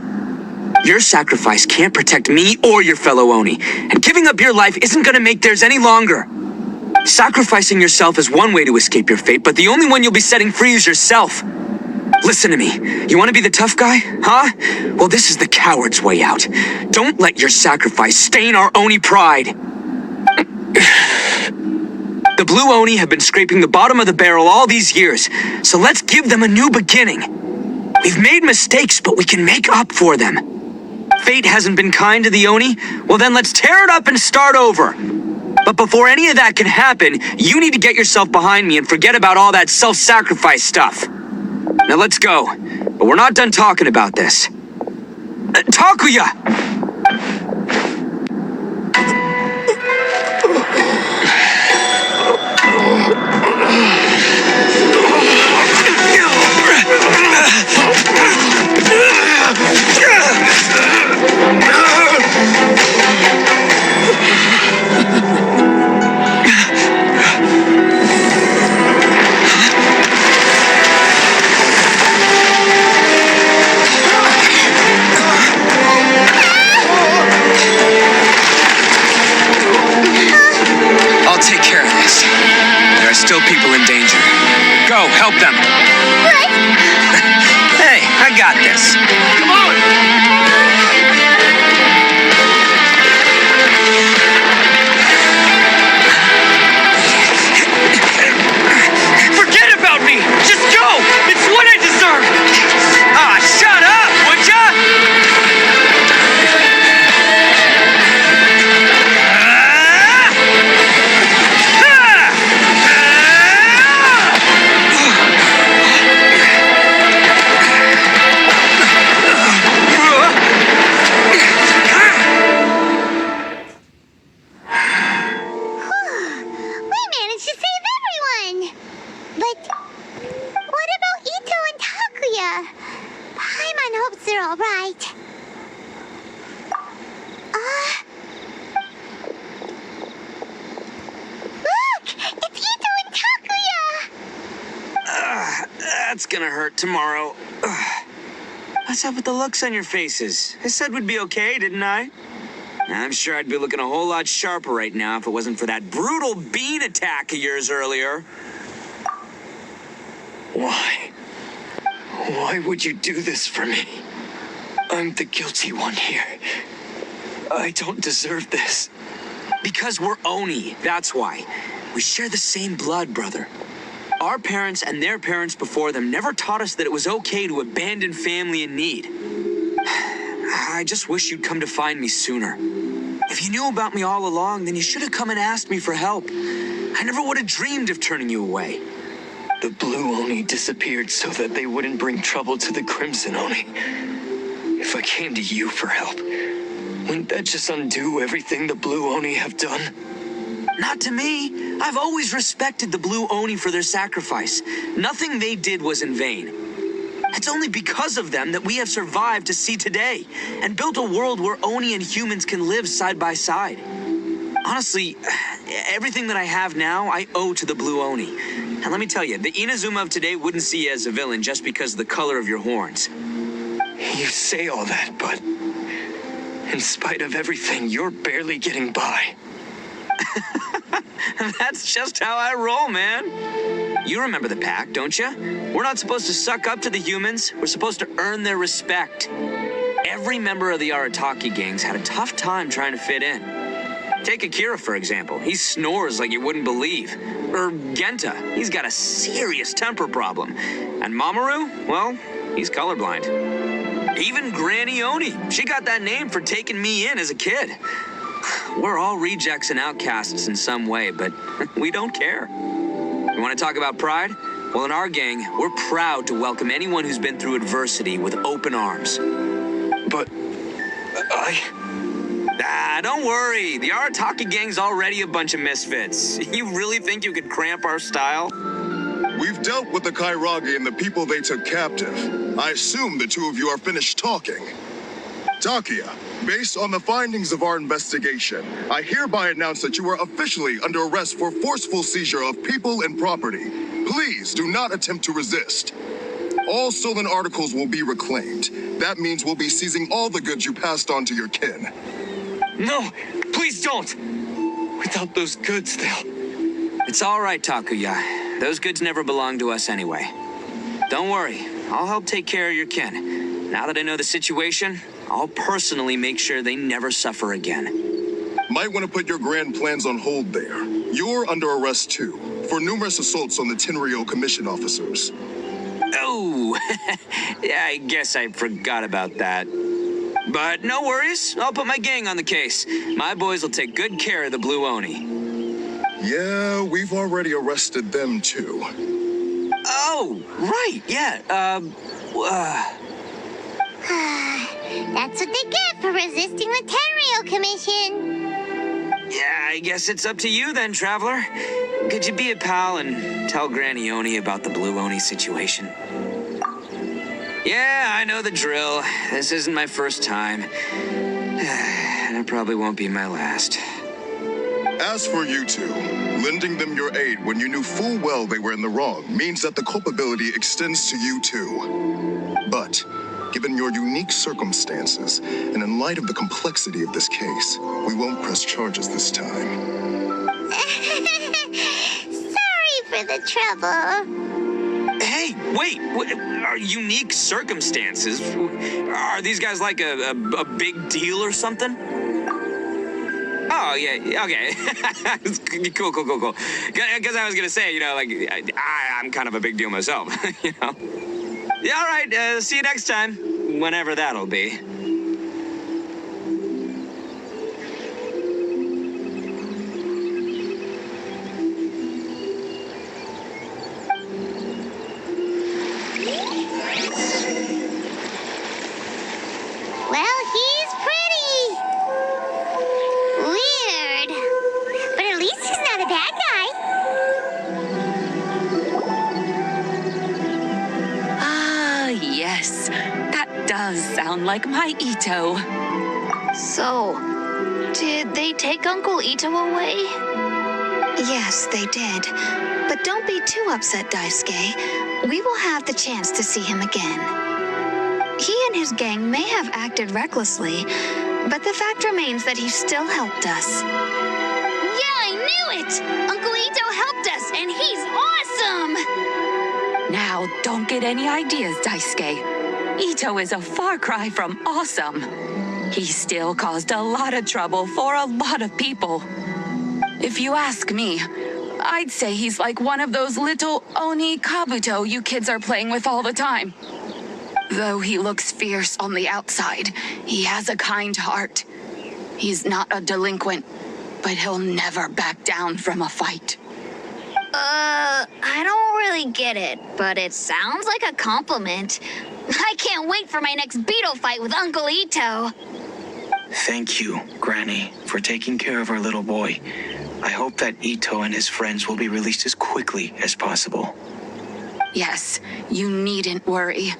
Your sacrifice can't protect me or your fellow Oni, and giving up your life isn't gonna make theirs any longer. Sacrificing yourself is one way to escape your fate, but the only one you'll be setting free is yourself. Listen to me. You want to be the tough guy, huh? Well, this is the coward's way out. Don't let your sacrifice stain our Oni pride. The Blue Oni have been scraping the bottom of the barrel all these years, so let's give them a new beginning. We've made mistakes, but we can make up for them. Fate hasn't been kind to the Oni? Well, then let's tear it up and start over. But before any of that can happen, you need to get yourself behind me and forget about all that self-sacrifice stuff. Now let's go. But we're not done talking about this. Takuya! I'll take care of this. There are still people in danger. Go, help them. What? Hey, I got this. Come on! Forget about me! Just go! It's what I deserve! Ah, shut up, would ya? We managed to save everyone! But what about Itto and Takuya? Paimon hopes they're alright. Look! It's Itto and Takuya! That's gonna hurt tomorrow. What's up with the looks on your faces? I said we'd be okay, didn't I? I'm sure I'd be looking a whole lot sharper right now if it wasn't for that brutal bean attack of yours earlier. Why? Why would you do this for me? I'm the guilty one here. I don't deserve this. Because we're Oni, that's why. We share the same blood, brother. Our parents and their parents before them never taught us that it was okay to abandon family in need. I just wish you'd come to find me sooner. If you knew about me all along, then you should have come and asked me for help. I never would have dreamed of turning you away. The Blue Oni disappeared so that they wouldn't bring trouble to the Crimson Oni. If I came to you for help, wouldn't that just undo everything the Blue Oni have done? Not to me. I've always respected the Blue Oni for their sacrifice. Nothing they did was in vain. It's only because of them that we have survived to see today and built a world where Oni and humans can live side by side. Honestly, everything that I have now, I owe to the Blue Oni. And let me tell you, the Inazuma of today wouldn't see you as a villain just because of the color of your horns. You say all that, but in spite of everything, you're barely getting by. That's just how I roll, man. You remember the pact, don't you? We're not supposed to suck up to the humans. We're supposed to earn their respect. Every member of the Arataki gangs had a tough time trying to fit in. Take Akira, for example. He snores like you wouldn't believe. Or Genta. He's got a serious temper problem. And Mamoru, well, he's colorblind. Even Granny Oni. She got that name for taking me in as a kid. We're all rejects and outcasts in some way, but we don't care. You want to talk about pride? Well, in our gang, we're proud to welcome anyone who's been through adversity with open arms. But don't worry. The Arataki gang's already a bunch of misfits. You really think you could cramp our style? We've dealt with the Kairagi and the people they took captive. I assume the two of you are finished talking. Takuya, based on the findings of our investigation, I hereby announce that you are officially under arrest for forceful seizure of people and property. Please do not attempt to resist. All stolen articles will be reclaimed. That means we'll be seizing all the goods you passed on to your kin. no, please don't. Without those goods, they'll... It's all right, Takuya. Those goods never belonged to us anyway. Don't worry. I'll help take care of your kin. Now that I know the situation, I'll personally make sure they never suffer again. Might want to put your grand plans on hold there. You're under arrest too, for numerous assaults on the Tenryou Commission officers. Oh, yeah, I guess I forgot about that. But no worries, I'll put my gang on the case. My boys will take good care of the Blue Oni. Yeah, we've already arrested them too. Oh, right, yeah, That's what they get for resisting the Tenryou Commission. Yeah, I guess it's up to you then, Traveler. Could you be a pal and tell Granny Oni about the Blue Oni situation? Yeah, I know the drill. This isn't my first time. And it probably won't be my last. As for you two, lending them your aid when you knew full well they were in the wrong means that the culpability extends to you too. But, given your unique circumstances, and in light of the complexity of this case, we won't press charges this time. Sorry for the trouble. Hey, wait, are unique circumstances? Are these guys like a big deal or something? Oh, yeah, okay. Cool. Because I was going to say, I'm kind of a big deal myself, Yeah, all right, see you next time, whenever that'll be. Well, he's pretty. Weird. But at least he's not a bad guy. Ah, yes. That does sound like my Itto. So, did they take Uncle Itto away? Yes, they did. But don't be too upset, Daisuke. We will have the chance to see him again. He and his gang may have acted recklessly, but the fact remains that he still helped us. Yeah, I knew it! Uncle Itto helped us, and he's awesome! Now, don't get any ideas, Daisuke. Itto is a far cry from awesome. He still caused a lot of trouble for a lot of people. If you ask me, I'd say he's like one of those little Oni Kabuto you kids are playing with all the time. Though he looks fierce on the outside, he has a kind heart. He's not a delinquent, but he'll never back down from a fight. I don't really get it, but it sounds like a compliment. I can't wait for my next beetle fight with Uncle Itto. Thank you, Granny, for taking care of our little boy. I hope that Itto and his friends will be released as quickly as possible. Yes, you needn't worry.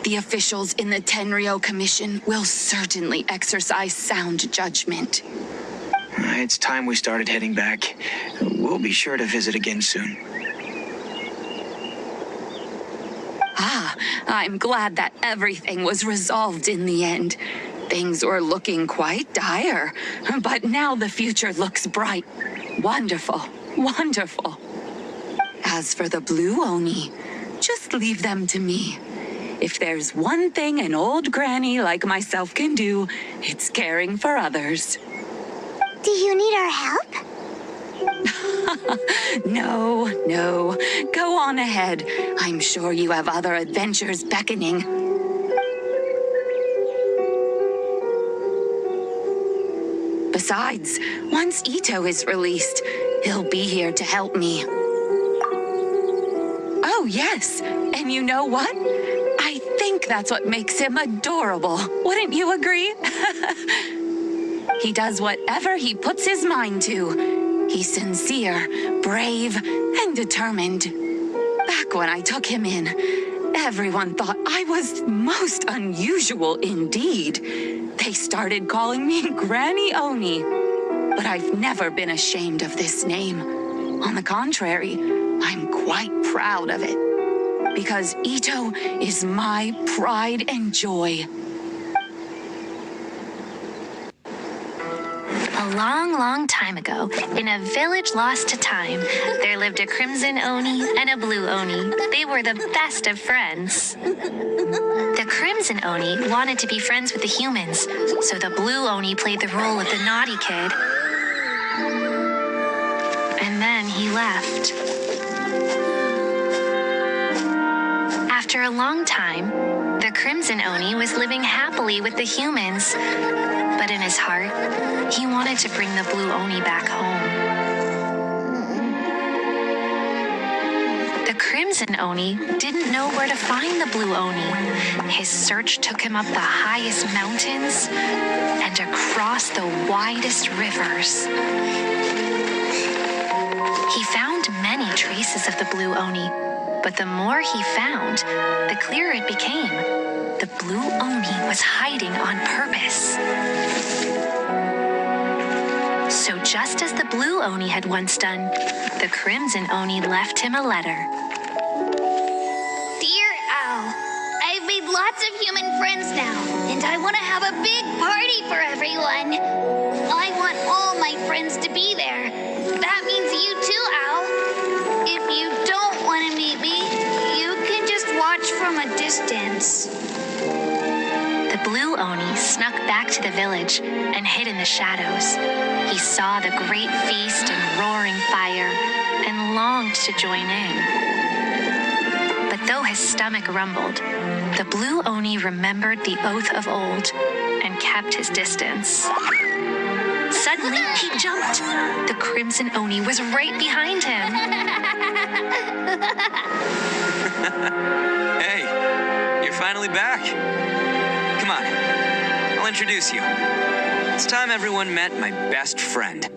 The officials in the Tenryou Commission will certainly exercise sound judgment. It's time we started heading back. We'll be sure to visit again soon. Ah, I'm glad that everything was resolved in the end. Things were looking quite dire, but now the future looks bright. Wonderful, wonderful. As for the Blue Oni, just leave them to me. If there's one thing an old granny like myself can do, it's caring for others. Do you need our help? No. Go on ahead. I'm sure you have other adventures beckoning. Besides, once Itto is released, he'll be here to help me. Oh, yes. And you know what? I think that's what makes him adorable. Wouldn't you agree? He does whatever he puts his mind to. He's sincere, brave, and determined. Back when I took him in, everyone thought I was most unusual indeed. They started calling me Granny Oni. But I've never been ashamed of this name. On the contrary, I'm quite proud of it. Because Itto is my pride and joy. A long, long time ago, in a village lost to time, there lived a crimson Oni and a blue Oni. They were the best of friends. The crimson Oni wanted to be friends with the humans, so the blue Oni played the role of the naughty kid. And then he left. After a long time, the crimson Oni was living happily with the humans, but in his heart, he wanted to bring the blue Oni back home. The crimson Oni didn't know where to find the blue Oni. His search took him up the highest mountains and across the widest rivers. He found many traces of the blue Oni, but the more he found, the clearer it became. The blue Oni was hiding on purpose. So just as the blue Oni had once done, the crimson Oni left him a letter. Dear Al, I've made lots of human friends now, and I want to have a big party for everyone. I want all my friends to be there. That means you too, Al. If you don't want to meet me, you can just watch from a distance. The blue Oni snuck back to the village and hid in the shadows. He saw the great feast and roaring fire and longed to join in. But though his stomach rumbled, the blue Oni remembered the oath of old and kept his distance. Suddenly, he jumped. The crimson Oni was right behind him. Hey, you're finally back. Come on, I'll introduce you. It's time everyone met my best friend.